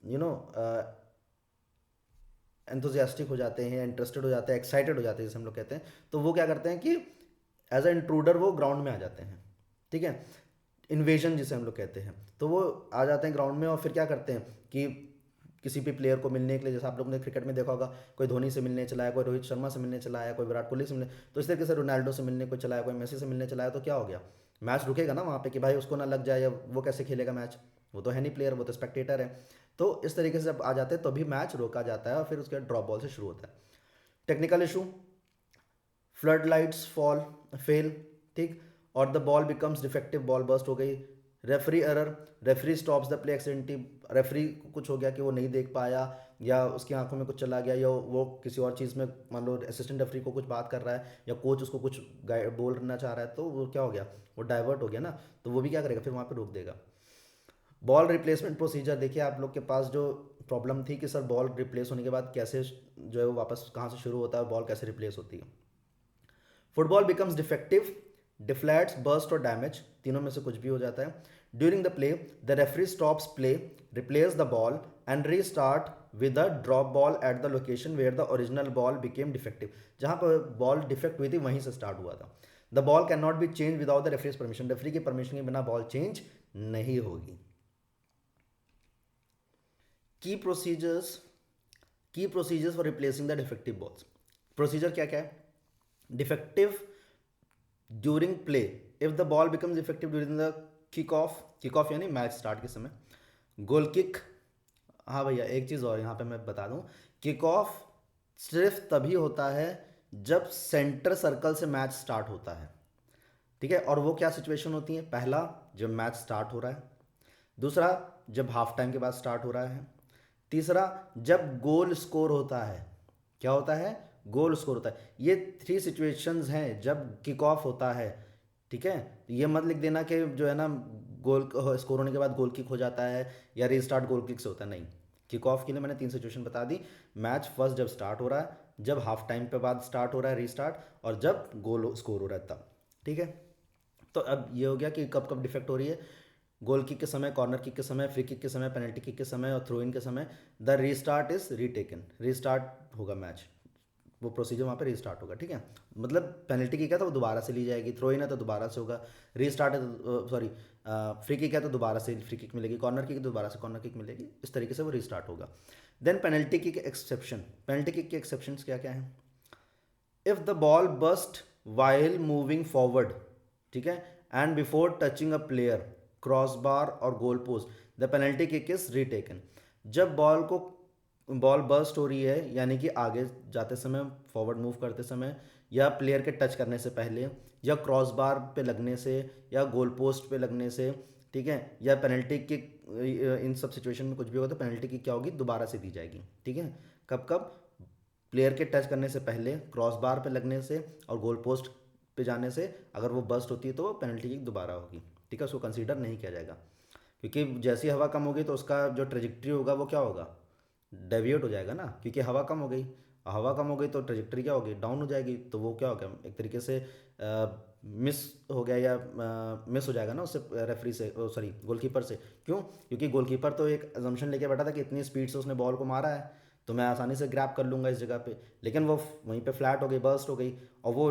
यू नो एंथुजियास्टिक हो जाते हैं, इंटरेस्टेड हो जाते हैं, एक्साइटेड हो जाते हैं जैसे हम लोग कहते हैं। तो वो क्या करते हैं कि एज अ इंट्रूडर वो ग्राउंड में आ जाते हैं। ठीक है, इन्वेजन जिसे हम लोग कहते हैं। तो वो आ जाते हैं ग्राउंड में और फिर क्या करते हैं कि किसी भी प्लेयर को मिलने के लिए, जैसे आप लोगों ने क्रिकेट में देखा होगा, कोई धोनी से मिलने चला है, कोई रोहित शर्मा से मिलने चला है, कोई विराट कोहली से मिलने, तो इस तरीके से रोनाल्डो से मिलने कोई चला है, कोई मेसी से मिलने चला है, तो क्या हो गया, मैच रुकेगा ना वहाँ पे कि भाई उसको ना लग जाए, या वो कैसे खेलेगा मैच, वो तो है नहीं प्लेयर, वो तो स्पेक्टेटर है। तो इस तरीके से जब आ जाते हैं तो भी मैच रोका जाता है और फिर उसके बाद ड्रॉप बॉल से शुरू होता है। Technical issue, flood lights fall fail, ठीक, और the ball becomes defective, ball burst हो गई। Referee error, referee stops the play accidentally, referee कुछ हो गया कि वो नहीं देख पाया या उसकी आंखों में कुछ चला गया या वो किसी और चीज़ में, मान लो असिस्टेंट रेफरी को कुछ बात कर रहा है या कोच उसको कुछ बोलना चाह रहा है, तो वो क्या हो गया, वो डाइवर्ट हो गया ना, तो वो भी क्या करेगा, फिर वहाँ पे रोक देगा। बॉल रिप्लेसमेंट प्रोसीजर, देखिए आप लोग के पास जो प्रॉब्लम थी कि सर बॉल रिप्लेस होने के बाद कैसे जो है वो वापस कहाँ से शुरू होता है, बॉल कैसे रिप्लेस होती है। Football becomes defective, deflates, burst और डैमेज, तीनों में से कुछ भी हो जाता है। During the play the referee stops play, replace the ball and restart with a drop ball at the location where the original ball became defective. जहाँ पर बॉल डिफेक्ट हुई थी वहीं से स्टार्ट हुआ था। The ball can not B change without the referees permission, referee की permission के बिना बॉल चेंज नहीं होगी। की प्रोसीजर्स की procedures for replacing the defective balls. Procedure क्या क्या है, defective during play, if the ball becomes effective during the kick off यानी मैच स्टार्ट के समय। गोल किक, हाँ भैया एक चीज़ और यहाँ पे मैं बता दूँ, किक ऑफ सिर्फ तभी होता है जब सेंटर सर्कल से मैच स्टार्ट होता है। ठीक है, और वो क्या सिचुएशन होती है, पहला जब मैच स्टार्ट हो रहा है, दूसरा जब हाफ टाइम के बाद स्टार्ट हो रहा है, तीसरा जब गोल स्कोर होता है। क्या होता है, गोल स्कोर होता है। ये 3 सिचुएशंस हैं जब किक ऑफ होता है। ठीक है, तो ये मत लिख देना कि जो है ना गोल स्कोर होने के बाद गोल किक हो जाता है या रीस्टार्ट गोल किक से होता है, नहीं। किक ऑफ के लिए मैंने 3 सिचुएशन बता दी, मैच फर्स्ट जब स्टार्ट हो रहा है, जब हाफ टाइम पे बाद स्टार्ट हो रहा है रीस्टार्ट, और जब गोल स्कोर हो रहा है तब। ठीक है, तो अब ये हो गया कि कब कब डिफेक्ट हो रही है, गोल किक के समय, कॉर्नर किक के समय, फ्री किक के समय, पेनल्टी किक के समय और थ्रो इन के समय। द रीस्टार्ट इज रीटेकन, रीस्टार्ट होगा मैच, वो प्रोसीजर वहाँ पे रीस्टार्ट होगा। ठीक है, मतलब पेनल्टी किक है तो वो दोबारा से ली जाएगी, थ्रो इन है तो दोबारा से होगा, रीस्टार्ट है तो सॉरी फ्री किक है तो दोबारा से फ्री किक मिलेगी, कॉर्नर किक तो दोबारा से कॉर्नर किक मिलेगी, इस तरीके से वो रीस्टार्ट होगा। Then penalty kick exception, penalty kick के एक्सेप्शंस क्या क्या हैं, if the ball burst while moving forward, ठीक है, and before touching a player, cross bar और goal post, the penalty kick is retaken. जब बॉल बर्स्ट हो रही है यानी कि आगे जाते समय, फॉरवर्ड मूव करते समय, या प्लेयर के टच करने से पहले, या क्रॉस बार पे लगने से, या गोल पोस्ट पे लगने से, ठीक है, या पेनल्टी किक, इन सब सिचुएशन में कुछ भी होगा तो पेनल्टी किक क्या होगी, दोबारा से दी जाएगी। ठीक है, कब कब, प्लेयर के टच करने से पहले, क्रॉस बार पे लगने से और गोल पोस्ट पे जाने से, अगर वो बस्ट होती है तो वो पेनल्टी किक दोबारा होगी। ठीक है, उसको कंसीडर नहीं किया जाएगा, क्योंकि जैसी हवा कम होगी तो उसका जो ट्रेजेक्ट्री होगा वो क्या होगा, डेविएट हो जाएगा ना, क्योंकि हवा कम हो गई, हवा कम हो गई तो ट्रेजेक्ट्री क्या होगी, डाउन हो जाएगी, तो वो क्या हो गया, एक तरीके से मिस हो गया या मिस हो जाएगा ना उससे, रेफरी से, सॉरी गोलकीपर से। क्यों? क्योंकि गोलकीपर तो एक अजम्पशन लेके बैठा था कि इतनी स्पीड से उसने बॉल को मारा है तो मैं आसानी से ग्रैप कर लूँगा इस जगह पे, लेकिन वो वहीं पे फ्लैट हो गई, बर्स्ट हो गई और वो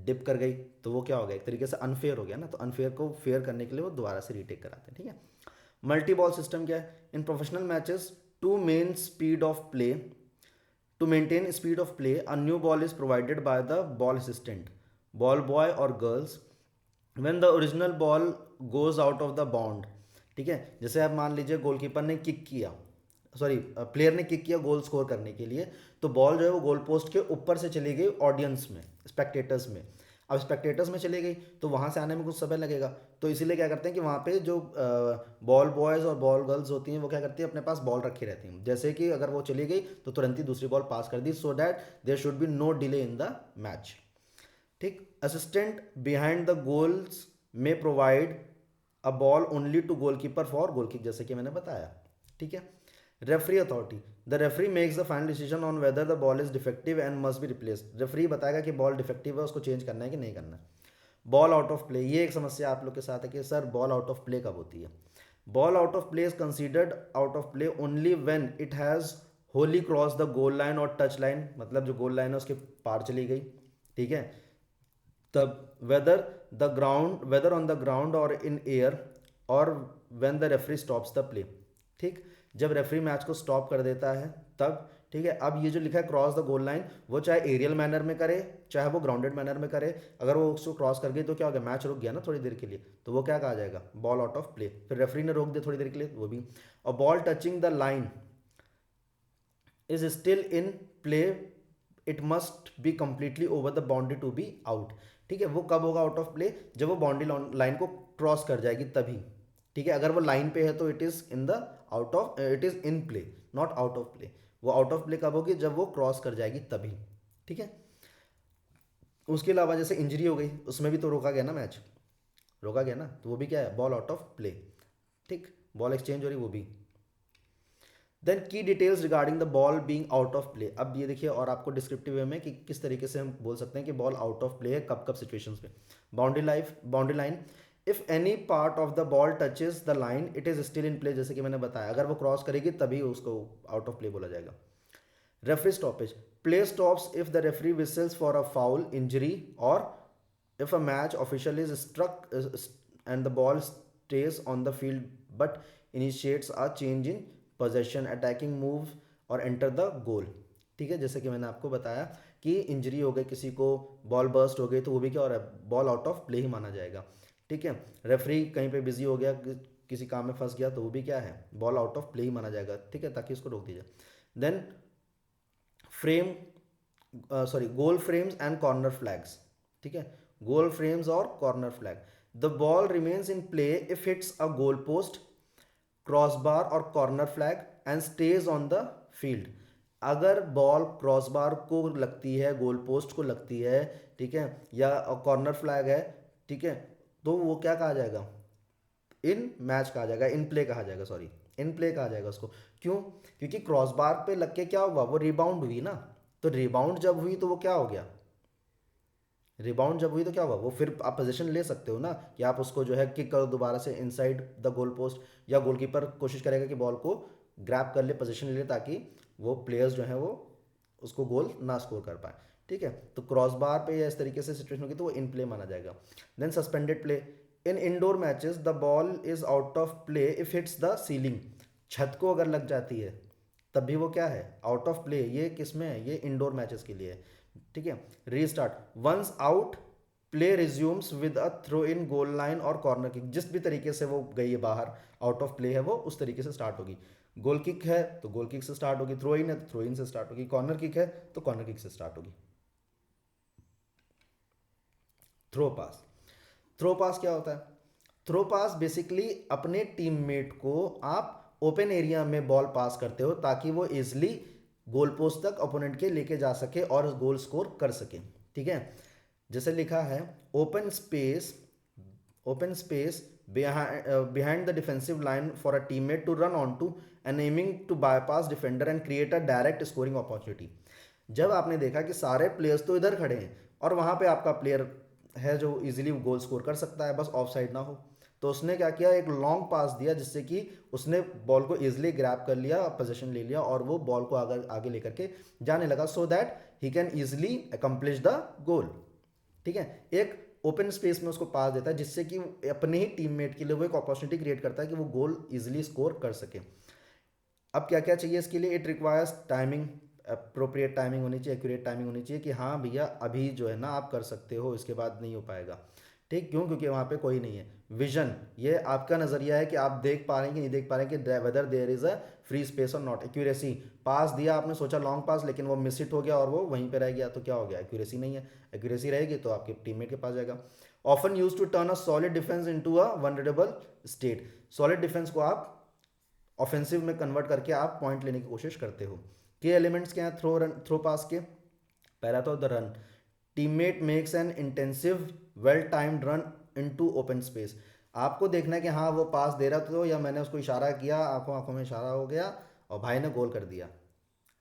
डिप कर गई, तो वो क्या हो गया, एक तरीके से अनफेयर हो गया ना, तो अनफेयर को फेयर करने के लिए वो दोबारा से रीटेक कराते हैं। ठीक है, मल्टी बॉल सिस्टम क्या है, in professional matches to main speed of play, to maintain speed of play, a new ball is provided by the ball assistant, ball boy or girls when the original ball goes out of the bound। ठीक है, जैसे आप मान लीजिए goalkeeper ने kick किया, sorry player ने kick किया गोल स्कोर करने के लिए, तो बॉल जो है वो गोल पोस्ट के ऊपर से चली गई ऑडियंस में, स्पेक्टेटर्स में। अब स्पेक्टेटर्स में चली गई तो वहाँ से आने में कुछ समय लगेगा, तो इसीलिए क्या करते हैं कि वहाँ पे जो बॉल बॉयज़ और बॉल गर्ल्स होती हैं वो क्या करती है, अपने पास बॉल रखी रहती हैं, जैसे कि अगर वो चली गई तो तुरंत ही दूसरी बॉल पास कर दी, so that there should be no delay in the match. ठीक, असिस्टेंट बिहाइंड द गोल्स में provide a ball only to goalkeeper for goal kick, जैसे कि मैंने बताया। ठीक है, referee authority, the referee makes the final decision on whether the ball is defective and must be replaced. Referee बताएगा कि ball defective है, उसको चेंज करना है कि नहीं करना है। बॉल आउट ऑफ प्ले, ये एक समस्या आप लोग के साथ है कि sir ball out of play कब होती है। Ball out of play is considered out of play only when it has Holi cross the goal line और टच लाइन, मतलब जो गोल लाइन है उसके पार चली गई। ठीक है, तब वेदर ऑन द ग्राउंड और इन एयर और when the referee stops the play. ठीक, जब रेफरी मैच को स्टॉप कर देता है तब। ठीक है, अब ये जो लिखा है क्रॉस द गोल लाइन, वो चाहे एरियल मैनर में करे चाहे वो ग्राउंडेड मैनर में करे, अगर वो उसको क्रॉस कर गई तो क्या हो गया, मैच रुक गया ना थोड़ी देर के लिए, तो वो क्या कहा जाएगा, बॉल आउट ऑफ प्ले। फिर रेफरी ने रोक दिया थोड़ी देर के लिए, वो भी। और ball touching the line is still in play, it must be completely over the boundary to be out. ठीक है, वो कब होगा आउट ऑफ प्ले, जब वो बाउंड्री लाइन को क्रॉस कर जाएगी तभी। ठीक है, अगर वो लाइन पे है तो it is in the out of, it is in play not out of play. वो आउट ऑफ प्ले कब होगी, जब वो क्रॉस कर जाएगी तभी। ठीक है, उसके अलावा जैसे इंजरी हो गई, उसमें भी तो रोका गया ना मैच, रोका गया ना, तो वो भी क्या है, बॉल आउट ऑफ प्ले। ठीक, बॉल एक्सचेंज हो रही, वो भी। देन की details regarding the ball being out of play. अब ये देखिए, और आपको डिस्क्रिप्टिव वे में कि किस तरीके से हम बोल सकते हैं कि बॉल आउट ऑफ प्ले है, कब कब सिचुएशंस पे। Boundary line, if any part of the ball touches the line it is still in play, जैसे कि मैंने बताया, अगर वो क्रॉस करेगी तभी उसको आउट ऑफ प्ले बोला जाएगा। Referee stoppage, play stops if the referee whistles for a foul, injury और if a match official is struck and the ball stays on the field but initiates a change in possession, attacking move और enter the goal। ठीक है, जैसे कि मैंने आपको बताया कि इंजरी हो गई किसी को, बॉल बर्स्ट हो गई, तो वो भी क्या हो रहा है, बॉल आउट ऑफ प्ले ही माना जाएगा। ठीक है, रेफरी कहीं पे बिजी हो गया, किसी काम में फंस गया, तो वो भी क्या है, बॉल आउट ऑफ प्ले ही माना जाएगा। ठीक है, ताकि उसको रोक दिया जाए। Then frame, sorry goal frames and corner flags. ठीक है, गोल फ्रेम्स और corner flag, the ball remains in play if hits a goal post, cross bar और corner flag and stays on the field. अगर ball cross bar को लगती है, goal post को लगती है, ठीक है, या कॉर्नर फ्लैग है, ठीक है, तो वो क्या कहा जाएगा, इन मैच कहा जाएगा, इन प्ले कहा जाएगा, सॉरी इन प्ले कहा जाएगा उसको। क्यों? क्योंकि क्रॉस बार पे लग के क्या हुआ, वो रिबाउंड हुई ना, तो रिबाउंड जब हुई तो वो क्या हो गया, रिबाउंड जब हुई तो क्या हुआ, वो फिर आप पोजीशन ले सकते हो ना, कि आप उसको जो है किक करो दोबारा से इनसाइड द गोल पोस्ट, या गोलकीपर कोशिश करेगा कि बॉल को ग्रैब कर ले, पोजीशन ले ले, ताकि वो प्लेयर्स जो हैं वो उसको गोल ना स्कोर कर पाए। ठीक है, तो क्रॉस बार पे या इस तरीके से सिचुएशन होगी तो वो इन प्ले माना जाएगा। Then suspended play, in indoor matches the ball is out of play if hits the ceiling. छत को अगर लग जाती है तब भी वो क्या है, आउट ऑफ प्ले। ये किस में है, ये इंडोर मैचेस के लिए है। ठीक है, restart, once out play resumes with a throw in goal line और कॉर्नर किक। जिस भी तरीके से वो गई है बाहर, आउट ऑफ प्ले है वो, उस तरीके से स्टार्ट होगी। गोल किक है तो गोल किक से स्टार्ट होगी, थ्रो इन है तो थ्रो इन से स्टार्ट होगी, कॉर्नर किक है तो कॉर्नर किक से स्टार्ट होगी। थ्रो पास, थ्रो पास क्या होता है, थ्रो पास बेसिकली अपने टीममेट को आप ओपन एरिया में बॉल पास करते हो ताकि वो इजिली गोल पोस्ट तक ओपोनेंट के लेके जा सके और गोल स्कोर कर सके। ठीक है, जैसे लिखा है, open space behind the defensive line for a teammate to run onto and aiming to bypass defender and create a direct scoring opportunity. जब आपने देखा कि सारे प्लेयर्स तो इधर खड़े हैं और वहां पे आपका प्लेयर है जो इजीली गोल स्कोर कर सकता है, बस ऑफ साइड ना हो, तो उसने क्या किया, एक लॉन्ग पास दिया जिससे कि उसने बॉल को इजीली ग्रैब कर लिया, पोजीशन ले लिया और वो बॉल को आगे आगे लेकर के जाने लगा, so that he can easily accomplish the goal. ठीक है, एक ओपन स्पेस में उसको पास देता है जिससे कि अपने ही टीममेट के लिए वो एक अपॉर्चुनिटी क्रिएट करता है कि वो गोल इजीली स्कोर कर सके। अब क्या क्या चाहिए इसके लिए, it requires timing, appropriate timing होनी चाहिए, एक्यूरेट टाइमिंग होनी चाहिए कि हाँ भैया अभी जो है ना आप कर सकते हो, इसके बाद नहीं हो पाएगा। ठीक, क्यों, क्योंकि वहाँ पे कोई नहीं है। विजन, ये आपका नज़रिया है कि आप देख पा रहे हैं कि नहीं देख पा रहे हैं कि whether there is a free space और नॉट। एक्यूरेसी, पास दिया आपने, सोचा लॉन्ग पास, लेकिन वो मिस हिट हो गया और वो वहीं पे रह गया, तो क्या हो गया, एक्यूरेसी नहीं है। एक्यूरेसी रहेगी तो आपके टीममेट के पास जाएगा। Often use to turn a solid defence into a vulnerable state, solid defence को आप ऑफेंसिव में कन्वर्ट करके आप पॉइंट लेने की कोशिश करते हो। के एलिमेंट्स क्या हैं थ्रो रन थ्रो पास के, पहला तो the run, teammate makes an intensive well timed run into open space. आपको देखना है कि हाँ वो पास दे रहा तो, या मैंने उसको इशारा किया, आंखों आंखों में इशारा हो गया और भाई ने गोल कर दिया।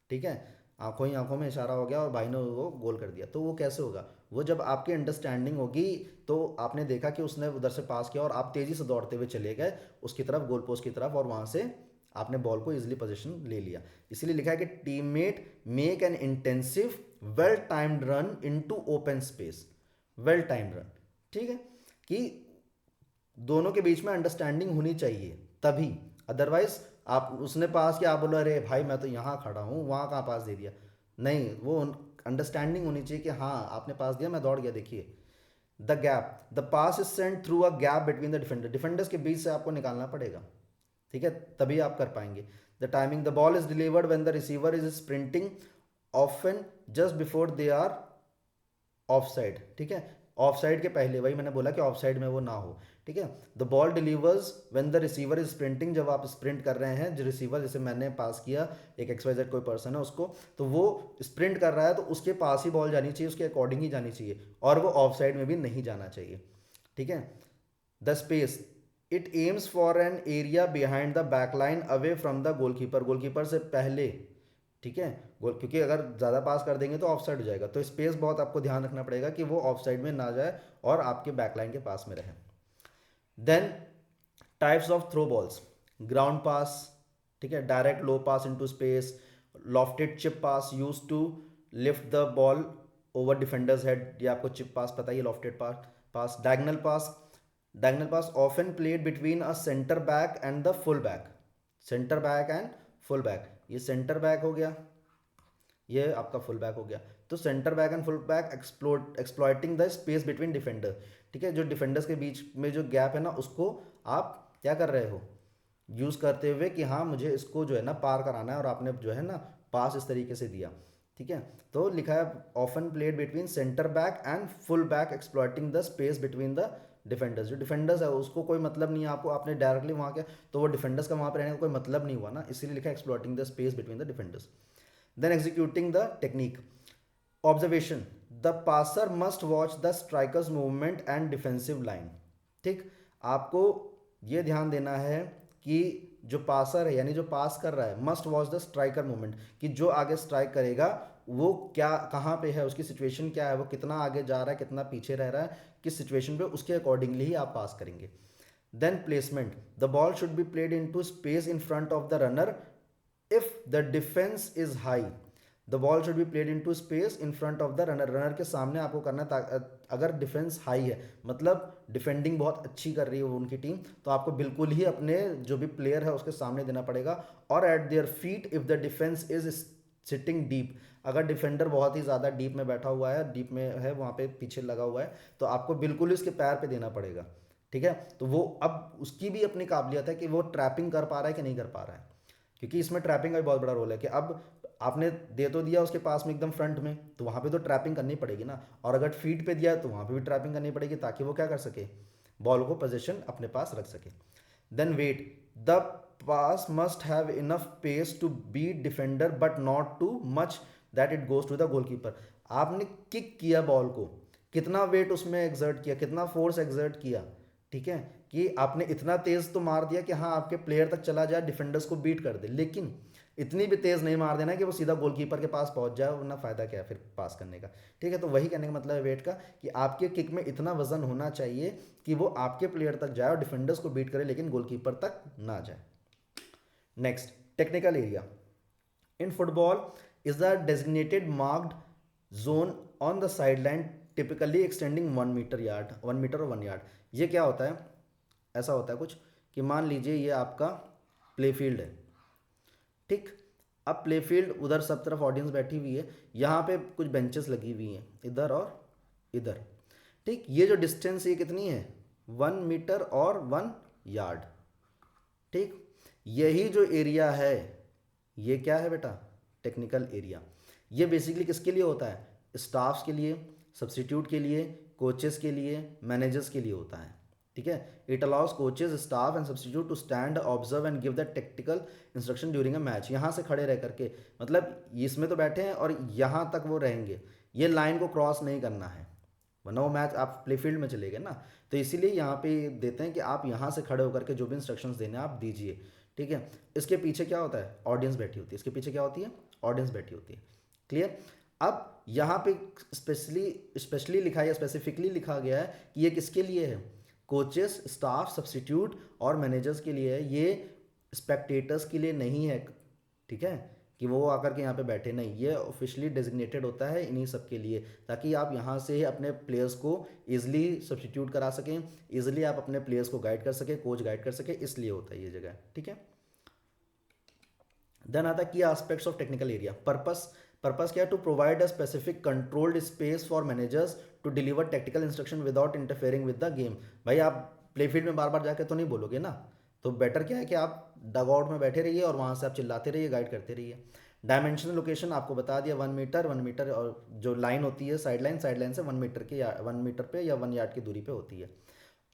ठीक है, आंखों ही आंखों में इशारा हो गया और भाई ने वो गोल कर दिया, तो वो कैसे होगा, वो जब आपकी अंडरस्टैंडिंग होगी, तो आपने देखा कि उसने उधर से पास किया और आप तेजी से दौड़ते हुए चले गए उसकी तरफ, गोल पोस्ट की तरफ, और वहां से आपने बॉल को इजीली पोजीशन ले लिया। इसीलिए लिखा है कि teammate make an intensive well timed run into open space, well timed run. ठीक है, कि दोनों के बीच में अंडरस्टैंडिंग होनी चाहिए तभी, अदरवाइज आप उसने पास किया, आप बोलो अरे भाई मैं तो यहाँ खड़ा हूँ, वहाँ कहाँ पास दे दिया, नहीं, वो अंडरस्टैंडिंग होनी चाहिए कि हाँ आपने पास दिया, मैं दौड़ गया। देखिए the gap, the pass is sent through a gap between the defender, defenders के बीच से आपको निकालना पड़ेगा। ठीक है, तभी आप कर पाएंगे। The timing, the ball is delivered when the receiver is sprinting often just before they are off side. ठीक है, ऑफ साइड के पहले, वही मैंने बोला कि ऑफ साइड में वो ना हो। ठीक है, the ball delivers when the receiver is sprinting, जब आप स्प्रिंट कर रहे हैं, जो रिसीवर जैसे मैंने पास किया, एक XYZ कोई पर्सन है उसको, तो वो स्प्रिंट कर रहा है तो उसके पास ही बॉल जानी चाहिए, उसके अकॉर्डिंग ही जानी चाहिए, और वो ऑफ साइड में भी नहीं जाना चाहिए। ठीक है, the space, it aims for an area behind the backline away from the goalkeeper, goalkeeper से पहले। ठीक है, गोल, क्योंकि अगर ज़्यादा पास कर देंगे तो ऑफ साइड हो जाएगा, तो स्पेस बहुत आपको ध्यान रखना पड़ेगा कि वो ऑफ साइड में ना जाए और आपके बैकलाइन के पास में रहे। Then types of throw balls, ground pass, ठीक है, direct low pass into space, lofted chip pass use to lift the ball over defenders head, ये आपको चिप पास पता ही, lofted pass, diagonal pass, diagonal pass often played between a centre back and the full back, centre back and full back, ये centre back हो गया, ये आपका full back हो गया, तो centre back and full back exploiting the space between defender. ठीक है, जो डिफेंडर्स के बीच में जो गैप है ना, उसको आप क्या कर रहे हो, यूज़ करते हुए कि हाँ मुझे इसको जो है ना पार कराना है, और आपने जो है ना पास इस तरीके से दिया। ठीक है, तो लिखा है often played between centre back and full back exploiting the space between the defenders, जो डिफेंडर्स है उसको कोई मतलब नहीं है, आपको आपने डायरेक्टली वहाँ के, तो वो डिफेंडर्स का वहाँ पे रहने का कोई मतलब नहीं हुआ ना, इसीलिए लिखा है exploiting the space between the defenders. Then executing the technique, observation, the passer must watch the striker's movement and defensive line. ठीक, आपको ये ध्यान देना है कि जो पासर है यानी जो पास कर रहा है, must watch the striker movement, कि जो आगे स्ट्राइक करेगा वो क्या कहाँ पे है, उसकी सिचुएशन क्या है, वो कितना आगे जा रहा है, कितना पीछे रह रहा है, किस सिचुएशन पे, उसके अकॉर्डिंगली ही आप पास करेंगे। Then placement, the ball should be played in to space in front of the runner if the defence is high, the ball should be played in to space in front of the runner, runner के सामने आपको करना है, अगर defence high है, मतलब defending बहुत अच्छी कर रही है उनकी टीम, तो आपको बिल्कुल ही अपने जो भी प्लेयर है उसके सामने देना पड़ेगा, और eight their feet if the defence is sitting deep, अगर डिफेंडर बहुत ही ज़्यादा डीप में बैठा हुआ है, डीप में है, वहाँ पे पीछे लगा हुआ है, तो आपको बिल्कुल ही उसके पैर पे देना पड़ेगा। ठीक है, तो वो अब उसकी भी अपनी काबिलियत है कि वो ट्रैपिंग कर पा रहा है कि नहीं कर पा रहा है, क्योंकि इसमें ट्रैपिंग का भी बहुत बड़ा रोल है कि अब आपने दे तो दिया उसके पास में एकदम फ्रंट में, तो वहाँ पे तो ट्रैपिंग करनी पड़ेगी ना, और अगर फीट पे दिया है तो वहाँ पे भी ट्रैपिंग करनी पड़ेगी, ताकि वो क्या कर सके, बॉल को पोजीशन अपने पास रख सके। Then weight, the pass must have enough pace to beat defender but not too much that it goes to the goalkeeper. आपने किक किया बॉल को, कितना वेट उसमें एक्सर्ट किया, कितना फोर्स एक्सर्ट किया, ठीक है, कि आपने इतना तेज तो मार दिया कि हाँ आपके प्लेयर तक चला जाए, डिफेंडर्स को बीट कर दे, लेकिन इतनी भी तेज नहीं मार देना कि वो सीधा गोलकीपर के पास पहुंच जाए, वरना फायदा क्या है फिर पास करने का। ठीक है, तो वही कहने का मतलब है वेट का, कि आपके किक में इतना वजन होना चाहिए कि वो आपके प्लेयर तक जाए और डिफेंडर्स को बीट करे, लेकिन गोलकीपर तक ना जाए। Next, technical area in football is the designated marked zone on the sideline typically extending 1 meter yard, 1 meter और 1 यार्ड। ये क्या होता है, ऐसा होता है कुछ कि मान लीजिए ये आपका प्ले फील्ड है, ठीक। अब प्ले फील्ड उधर सब तरफ ऑडियंस बैठी हुई है, यहाँ पे कुछ बेंचेस लगी हुई हैं इधर और इधर, ठीक। ये जो डिस्टेंस ये कितनी है, 1 मीटर और 1 यार्ड, ठीक। यही जो एरिया है ये क्या है बेटा, टेक्निकल एरिया। ये बेसिकली किसके लिए होता है, स्टाफ्स के लिए, सब्सटीट्यूट के लिए, कोचेस के लिए, मैनेजर्स के लिए होता है, ठीक है। It allows coaches, staff and substitute to stand, observe and give the tactical instruction during a match. यहाँ से खड़े रह करके, मतलब इसमें तो बैठे हैं और यहाँ तक वो रहेंगे, ये लाइन को क्रॉस नहीं करना है, वरना वो मैच आप प्ले फील्ड में चले गए ना। तो इसीलिए यहाँ पे देते हैं कि आप यहाँ से खड़े होकर के जो भी इंस्ट्रक्शंस देने आप दीजिए, ठीक है। इसके पीछे क्या होता है, ऑडियंस बैठी होती है, इसके पीछे क्या होती है, ऑडियंस बैठी होती है, क्लियर। अब यहाँ पे स्पेशली लिखा है या स्पेसिफिकली लिखा गया है कि ये किसके लिए है, कोचेस, स्टाफ, सब्सटीट्यूट और मैनेजर्स के लिए है, ये स्पेक्टेटर्स के लिए नहीं है, ठीक है, कि वो आकर के यहाँ पे बैठे नहीं, ये ऑफिशियली डेजिग्नेटेड होता है इन्हीं सब के लिए, ताकि आप यहाँ से अपने प्लेयर्स को ईजिली सब्सटीट्यूट करा सकें, ईजिली आप अपने प्लेयर्स को गाइड कर सकें, कोच गाइड कर सके, इसलिए होता है ये जगह, ठीक है। देन आता है की aspects of technical area. Purpose क्या है, to provide a specific controlled space for managers to deliver technical instruction without interfering with the game. भाई आप प्ले फील्ड में बार बार जाकर तो नहीं बोलोगे ना, तो बेटर क्या है कि आप डग आउट में बैठे रहिए और वहाँ से आप चिल्लाते रहिए, गाइड करते रहिए। डायमेंशनल लोकेशन आपको बता दिया, 1 मीटर, 1 मीटर, और जो लाइन होती है साइड लाइन से 1 मीटर के, या 1 मीटर पे या 1 यार्ड की दूरी पे होती है।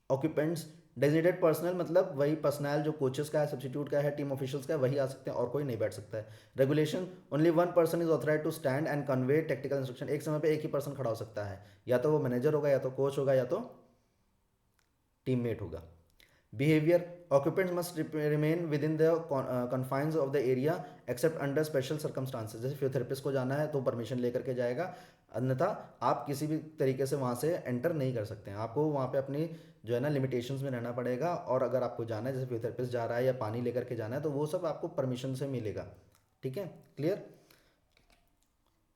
ऑक्यूपेंट्स, डेजिग्नेटेड पर्सनल मतलब वही पर्सनल जो कोचेस का है, सब्सटीट्यूट का है, टीम ऑफिशियल्स का है, वही आ सकते हैं और कोई नहीं बैठ सकता है। Regulation, only 1 person is authorize to stand and convey technical instruction. एक समय पे एक ही पर्सन खड़ा हो सकता है, या तो वो मैनेजर होगा, या तो कोच होगा, या तो टीममेट होगा। Behaviour, occupants must remain with in the confines of the area accept under special circumstances. जैसे फिजियोथेरेपिस्ट को जाना है तो परमिशन लेकर के जाएगा, अन्यथा आप किसी भी तरीके से वहाँ से एंटर नहीं कर सकते हैं, आपको वहाँ पे अपनी जो है ना लिमिटेशंस में रहना पड़ेगा। और अगर आपको जाना है, जैसे फिजियोथेरेपिस्ट जा रहा है या पानी लेकर के जाना है, तो वो सब आपको परमिशन से मिलेगा, ठीक है, clear.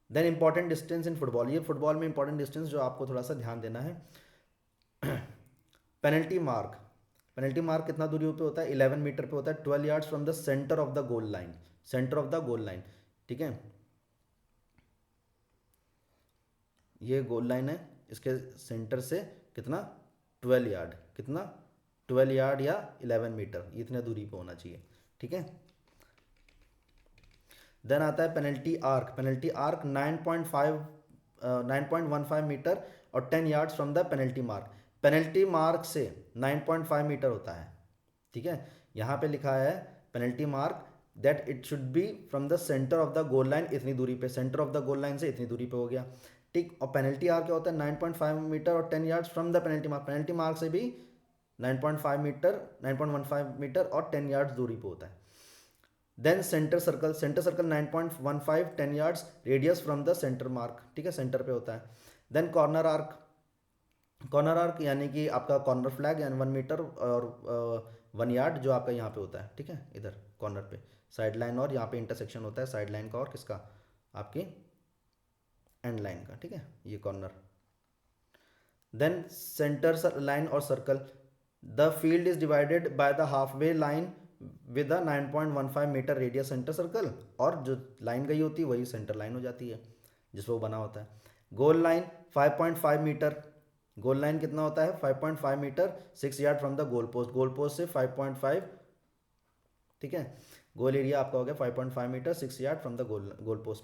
Then important distance in football, ये फुटबॉल में इंपॉर्टेंट डिस्टेंस जो आपको थोड़ा सा ध्यान देना है। पेनल्टी मार्क, पेनल्टी मार्क कितना दूरी पे होता है, 11 मीटर पे होता है, 12 yards from the centre of the goal line, centre of the goal line, ठीक है। ये गोल लाइन है, इसके सेंटर से कितना, 12 यार्ड, कितना, 12 यार्ड या 11 मीटर, इतने दूरी पे होना चाहिए, ठीक है। देन आता है penalty arc. Penalty arc 9.15 meter और 10 yards from the penalty mark. Penalty mark से 9.5 मीटर होता है, ठीक है। यहाँ पे लिखा है penalty mark that it should be from the centre of the goal line, इतनी दूरी पे, centre of the goal line से इतनी दूरी पे हो गया, ठीक। और पेनल्टी आर्क क्या होता है, 9.5 मीटर और 10 yards from the penalty mark. Penalty mark से भी 9.5 मीटर, 9.15 मीटर और 10 यार्ड्स दूरी पे होता है। Then centre circle, centre circle 9.15, 10 yards radius from the centre mark, ठीक है, सेंटर पे होता है। Then corner arc, corner arc यानी कि आपका कॉर्नर फ्लैग, यानी 1 मीटर और 1 यार्ड जो आपका यहाँ पे होता है, ठीक है, इधर कॉर्नर पे, साइड लाइन और यहाँ पे इंटरसेक्शन होता है साइड लाइन का और किसका, आपकी एंड लाइन का, ठीक है, ये कॉर्नर। देन सेंटर लाइन और circle, the field is divided by the half way line with a 9.15 metre radius centre circle, और जो लाइन गई होती है वही सेंटर लाइन हो जाती है जिस पर वो बना होता है। Goal line 5.5 metre, goal line कितना होता है, 5.5 metre, 6 yard from the goal post, goal post से 5.5, ठीक है। गोल एरिया आपका हो गया 5.5 metre, 6 yard from the goal post.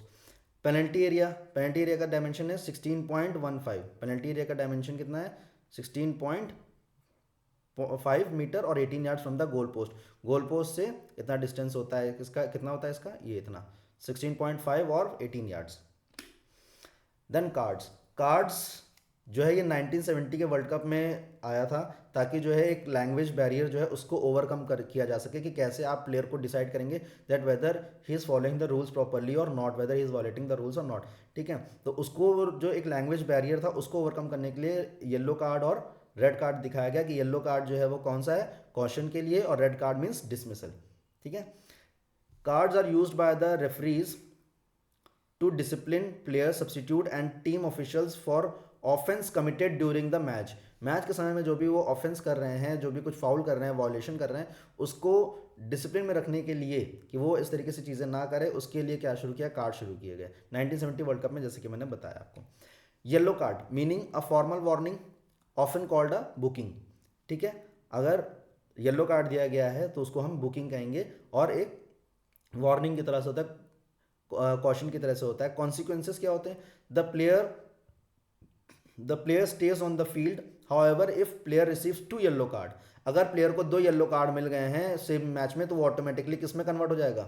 Penalty area, penalty area का डायमेंशन है 16.15, पेनल्टी एरिया का डायमेंशन कितना है, 16.5 मीटर और 18 yard from the goal post. Goal post से इतना डिस्टेंस होता है, किसका कितना होता है इसका, ये इतना 16.5 और 18 यार्ड्स। देन कार्ड्स, कार्ड्स जो है ये 1970 के वर्ल्ड कप में आया था, ताकि जो है एक लैंग्वेज बैरियर जो है उसको ओवरकम कर किया जा सके कि कैसे आप प्लेयर को डिसाइड करेंगे that whether he is following the rules properly और not, whether he is violating the rules और नॉट। ठीक है, तो उसको जो एक लैंग्वेज बैरियर था उसको ओवरकम करने के लिए येलो कार्ड और रेड कार्ड दिखाया गया कि येलो कार्ड जो है वो कौन सा है, कॉशन के लिए, और रेड कार्ड मीन्स डिसमिसल। ठीक है, cards are used by the referees to discipline players, substitute and team officials for offense committed during the match। Match के समय में जो भी वो ऑफेंस कर रहे हैं, जो भी कुछ फाउल कर रहे हैं, वॉलेशन कर रहे हैं, उसको डिसिप्लिन में रखने के लिए कि वो इस तरीके से चीज़ें ना करे, उसके लिए क्या शुरू किया, कार्ड शुरू किए गए 1970 वर्ल्ड कप में, जैसे कि मैंने बताया आपको। Yellow card meaning a formal warning often called a booking. ठीक है, अगर येलो कार्ड दिया गया है तो उसको हम बुकिंग कहेंगे, और एक वार्निंग की तरह से होता है, कॉशन की तरह से होता है। कॉन्सिक्वेंसेस क्या होते हैं, the player stage on the field, however if player receives 2 yellow card. अगर प्लेयर को 2 येलो कार्ड मिल गए हैं सेम मैच में, तो वो ऑटोमेटिकली किस में कन्वर्ट हो जाएगा,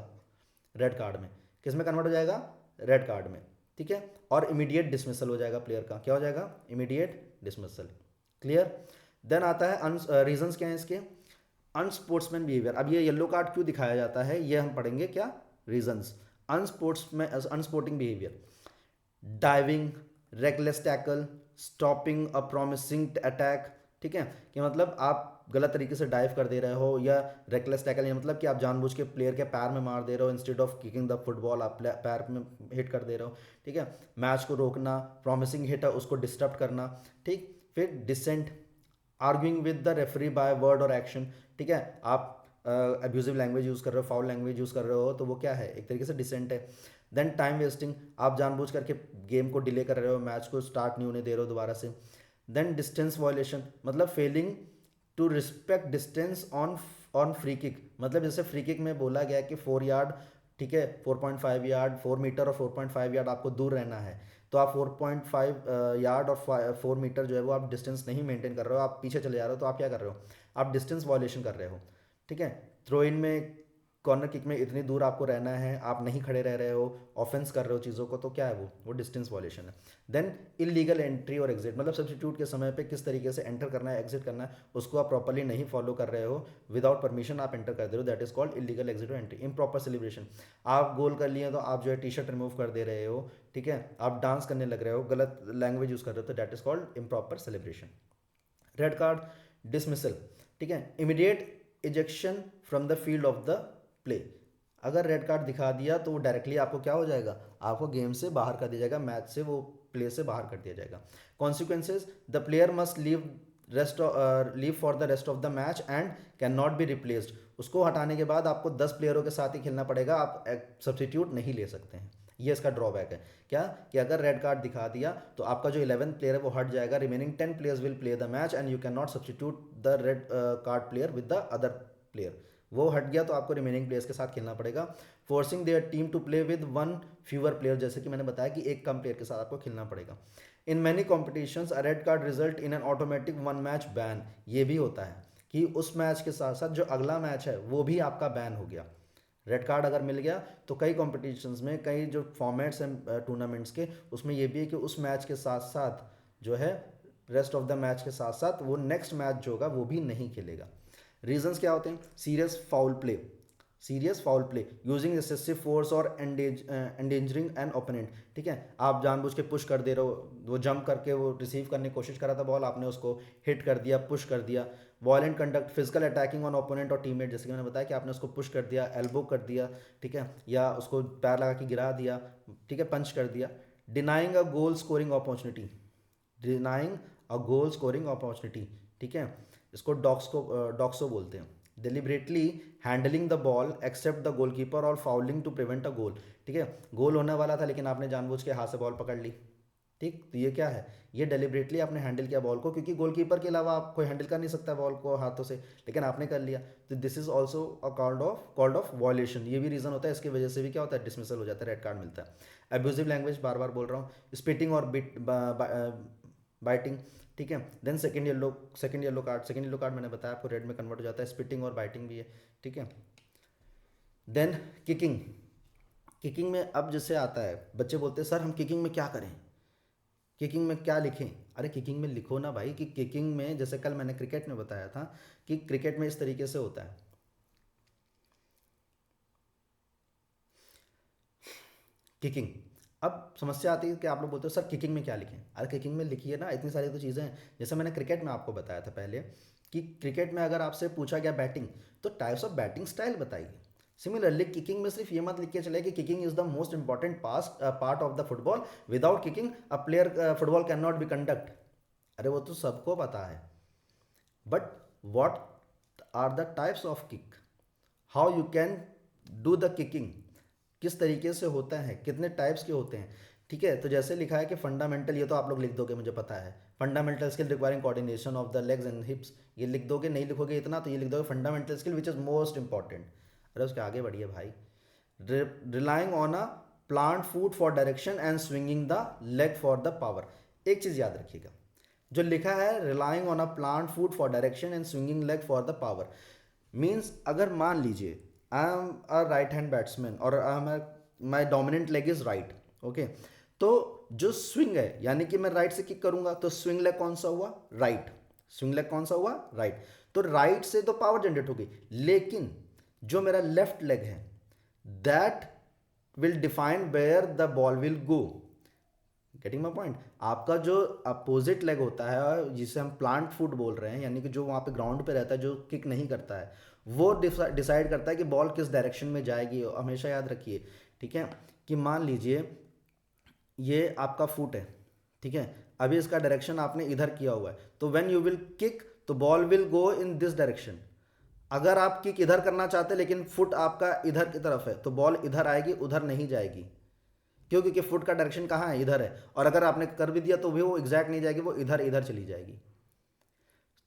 रेड कार्ड में। किस में कन्वर्ट हो जाएगा, रेड कार्ड में। ठीक है, और इमीडिएट डिसमिसल हो जाएगा प्लेयर का, क्या हो जाएगा, इमीडिएट डिसमिसल। क्लियर। देन आता है रीजंस क्या है इसके, अनस्पोर्ट्समैन बिहेवियर। अब ये येलो कार्ड क्यों दिखाया जाता है, ये हम पढ़ेंगे क्या, reasons. Unsporting behaviour, diving, reckless tackle, stopping a promising attack. ठीक है, कि मतलब आप गलत तरीके से डाइव कर दे रहे हो, या रेकलेस टैकल, या मतलब कि आप जानबूझ के प्लेयर के पैर में मार दे रहे हो, instead of kicking the football आप पैर में हिट कर दे रहे हो। ठीक है, मैच को रोकना, प्रॉमिसिंग हिट है उसको डिस्टर्ब करना। ठीक, फिर dissent, arguing with the referee by word और एक्शन। ठीक है, आप अब्यूजिव लैंग्वेज यूज़ कर रहे हो, फाउल लैंग्वेज यूज़ कर रहे हो, तो वो क्या है, एक तरीके से डिसेंट है। देन टाइम वेस्टिंग, आप जानबूझ करके गेम को डिले कर रहे हो, मैच को स्टार्ट नहीं होने दे रहे हो दोबारा से। देन डिस्टेंस वायलेशन, मतलब failing to respect distance on on free kick. मतलब जैसे फ्री किक में बोला गया कि 4 यार्ड, ठीक है, 4.5 यार्ड, 4 मीटर और 4.5 यार्ड आपको दूर रहना है, तो आप 4.5 यार्ड और 4 मीटर जो है वो आप डिस्टेंस नहीं मेंटेन कर रहे हो, आप पीछे चले जा रहे हो, तो आप क्या कर रहे हो, आप डिस्टेंस वायलेशन कर रहे हो। ठीक है, थ्रो इन में, कॉर्नर किक में इतनी दूर आपको रहना है, आप नहीं खड़े रह रहे हो, ऑफेंस कर रहे हो चीज़ों को, तो क्या है वो डिस्टेंस वॉलेशन है। देन इलीगल एंट्री और एग्जिट, मतलब सब्सटीट्यूट के समय पे किस तरीके से एंटर करना है, एग्जिट करना है, उसको आप प्रॉपर्ली नहीं फॉलो कर रहे हो, विदाउट परमिशन आप एंटर कर दे रहे हो, that is called illegal exit और एंट्री। इम्प्रॉपर सेलिब्रेशन, आप गोल कर लिए तो आप जो है टी शर्ट रिमूव कर दे रहे हो, ठीक है, आप डांस करने लग रहे हो, गलत लैंग्वेज यूज़ कर रहे हो, तो that is called improper celebration. Red card, dismissal. ठीक है, immediate ejection from the field of the play. अगर रेड कार्ड दिखा दिया तो वो डायरेक्टली आपको क्या हो जाएगा, आपको गेम से बाहर कर दिया जाएगा, मैच से, वो प्ले से बाहर कर दिया जाएगा। Consequences, the player must leave for the rest of the match and can not be replaced. उसको हटाने के बाद आपको 10 प्लेयरों के साथ ही खेलना पड़ेगा, आप सब्सटीट्यूट नहीं ले सकते हैं। ये इसका ड्रॉबैक है, क्या, कि अगर रेड कार्ड दिखा दिया तो आपका जो 11th प्लेयर है वो हट जाएगा, remaining 10 players will play the match and you can not substitute the red card player with the other player. वो हट गया तो आपको रिमेनिंग प्लेयर्स के साथ खेलना पड़ेगा। Forcing their team to play with 1 fewer player, जैसे कि मैंने बताया कि एक कम प्लेयर के साथ आपको खेलना पड़ेगा। In many competitions a red card result in an automatic 1 match ban. ये भी होता है कि उस मैच के साथ साथ जो अगला मैच है वो भी आपका बैन हो गया। रेड कार्ड अगर मिल गया तो कई कॉम्पिटिशन्स में, कई जो फॉर्मेट्स हैं टूर्नामेंट्स के, उसमें ये भी है कि उस मैच के साथ साथ जो है, रेस्ट ऑफ द मैच के साथ साथ वो नेक्स्ट मैच जो होगा वो भी नहीं खेलेगा। रीजंस क्या होते हैं, serious foul play using excessive force और एंडेंजरिंग एन ओपोनेंट। ठीक है, आप जानबूझ के पुश कर दे रहे हो, वो जंप करके वो रिसीव करने की कोशिश कर रहा था बॉल, आपने उसको हिट कर दिया, पुश कर दिया। Violent conduct, physical attacking on opponent और टीममेट, जैसे कि मैंने बताया कि आपने उसको पुश कर दिया, एल्बो कर दिया, ठीक है, या उसको पैर लगा के गिरा दिया, ठीक है, पंच कर दिया। Denying a goal scoring opportunity, denying a goal scoring opportunity, ठीक है, इसको डॉक्सो बोलते हैं। Deliberately handling the ball except the goalkeeper और fouling to prevent a goal. ठीक है, गोल होने वाला था लेकिन आपने जानबूझ के हाथ से बॉल पकड़ ली। ठीक, तो ये क्या है, ये डेलिबरेटली आपने हैंडल किया बॉल को, क्योंकि गोलकीपर के अलावा आप कोई हैंडल कर नहीं सकता बॉल को हाथों से, लेकिन आपने कर लिया, तो this is also a called off violation. ये भी रीजन होता है, इसकी वजह से भी क्या होता है, डिसमिसल हो जाता है, रेड कार्ड मिलता है। अब्यूजिव लैंग्वेज, बार बार बोल रहा हूँ, स्पिटिंग और बाइटिंग। ठीक है, देन सेकंड येलो कार्ड मैंने बताया आपको, रेड में कन्वर्ट हो जाता है, स्पिटिंग और बाइटिंग भी है। ठीक है, देन किकिंग। किकिंग में अब जैसे आता है, बच्चे बोलते हैं सर हम किकिंग में क्या करें, किकिंग में क्या लिखें? अरे किकिंग में लिखो ना भाई कि किकिंग में, जैसे कल मैंने क्रिकेट में बताया था कि क्रिकेट में इस तरीके से होता है। किकिंग। अब समस्या आती है कि आप लोग बोलते हो सर किकिंग में क्या लिखें? अरे किकिंग में लिखिए ना, इतनी सारी तो चीज़ें हैं। जैसे मैंने क्रिकेट में आपको बताया था पहले कि क्रिकेट में अगर आपसे पूछा गया बैटिंग, तो टाइप्स ऑफ बैटिंग स्टाइल बताइए। सिमिलरली किकिंग में सिर्फ ये मत लिख के चले कि kicking is the most important part of the football, without kicking a player football can not be conduct. अरे वो तो सबको पता है, but what are the types of kick, how you can do the kicking, किस तरीके से होता है, कितने टाइप्स के होते हैं। ठीक है, तो जैसे लिखा है कि फंडामेंटल, ये तो आप लोग लिख दोगे मुझे पता है, fundamental skill requiring coordination of the legs and हिप्स, ये लिख दोगे। नहीं लिखोगे इतना तो ये लिख दोगे fundamental skill which is most important. अरे उसके आगे बढ़िए भाई, relying on a plant foot for direction and swinging the leg for the power. एक चीज़ याद रखिएगा, जो लिखा है relying on a plant foot for direction and swinging leg for the power, means अगर मान लीजिए I am a right hand batsman और I am my dominant leg is right, okay, तो जो स्विंग है यानी कि मैं राइट से किक करूंगा तो स्विंग लेग कौन सा हुआ? राइट। स्विंग लेग कौन सा हुआ? राइट। तो राइट से तो पावर जनरेट होगी, लेकिन जो मेरा लेफ्ट लेग है that will define where the ball will go. Getting my point? आपका जो अपोजिट लेग होता है जिसे हम प्लांट फुट बोल रहे हैं, यानी कि जो वहाँ पे ग्राउंड पे रहता है, जो किक नहीं करता है, वो डिसाइड करता है कि बॉल किस डायरेक्शन में जाएगी। हमेशा याद रखिए, ठीक है, कि मान लीजिए ये आपका फुट है, ठीक है, अभी इसका डायरेक्शन आपने इधर किया हुआ है, तो व्हेन यू विल किक तो ball will go in this direction. अगर आप किक इधर करना चाहते हैं लेकिन फुट आपका इधर की तरफ है, तो बॉल इधर आएगी, उधर नहीं जाएगी। क्यों? क्योंकि फुट का डायरेक्शन कहाँ है? इधर है। और अगर आपने कर भी दिया तो भी वो एग्जैक्ट नहीं जाएगी, वो इधर इधर चली जाएगी।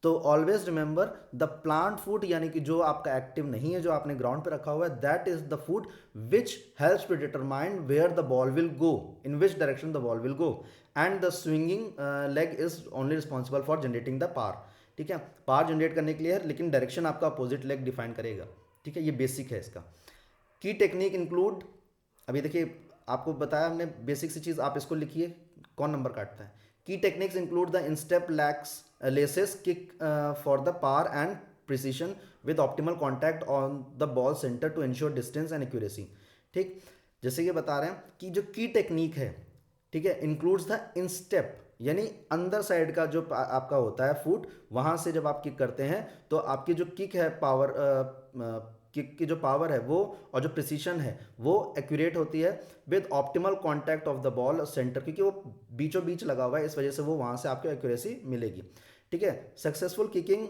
तो ऑलवेज रिमेंबर द प्लांट फूट, यानी कि जो आपका एक्टिव नहीं है, जो आपने ग्राउंड पे रखा हुआ है, that is the foot which helps to determine where the ball will go, in which direction the ball will go, and the swinging leg is only responsible for generating the power. ठीक है, power generate करने के लिए है, लेकिन direction आपका opposite leg define करेगा। ठीक है, ये बेसिक है इसका। की टेक्निक इंक्लूड, अभी देखिए आपको बताया हमने बेसिक सी चीज़, आप इसको लिखिए कौन नंबर काटता है। की techniques include the instep laces laces kick for the power and precision with optimal contact on the ball center to ensure distance and accuracy। ठीक, जैसे ये बता रहे हैं कि जो की टेक्निक है, ठीक है, इंक्लूड्स द इंस्टेप, यानी अंदर साइड का जो आपका होता है फुट, वहां से जब आप किक करते हैं तो आपकी जो किक है पावर, किक की जो पावर है वो और जो प्रिसीशन है वो एक्यूरेट होती है with optimal contact of the ball centre, क्योंकि वो बीचों बीच लगा हुआ है, इस वजह से वो वहां से आपको एक्यूरेसी मिलेगी। ठीक है, successful kicking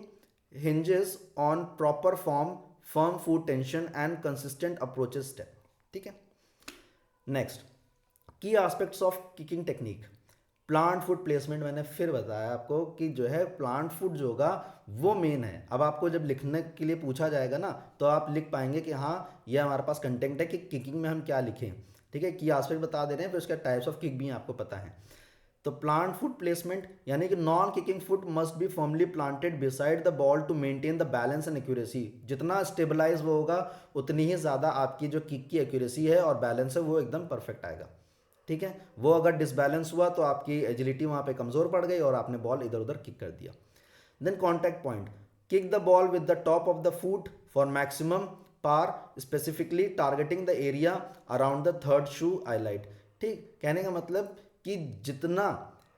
hinges on proper form, firm foot tension and consistent approaches step. ठीक है, नेक्स्ट की aspects of kicking technique. Plant foot placement, मैंने फिर बताया आपको कि जो है प्लांट फुट जो होगा वो मेन है। अब आपको जब लिखने के लिए पूछा जाएगा ना तो आप लिख पाएंगे कि हाँ ये हमारे पास कंटेंट है कि किकिंग में हम क्या लिखें। ठीक है, की एस्पेक्ट बता दे रहे हैं, फिर उसका टाइप्स ऑफ किक भी आपको पता है। तो प्लांट फुट प्लेसमेंट यानी कि non kicking foot must be firmly planted beside the ball to maintain the balance and accuracy. जितना स्टेबलाइज वो होगा उतनी ही ज़्यादा आपकी जो किक की एक्यूरेसी है और बैलेंस है वो एकदम परफेक्ट आएगा। ठीक है, वो अगर डिसबैलेंस हुआ तो आपकी एजिलिटी वहाँ पे कमज़ोर पड़ गई और आपने बॉल इधर उधर किक कर दिया। Then contact point, kick the ball with the top of the foot for maximum power, specifically targeting the area around the third shoe eyelet. ठीक, कहने का मतलब कि जितना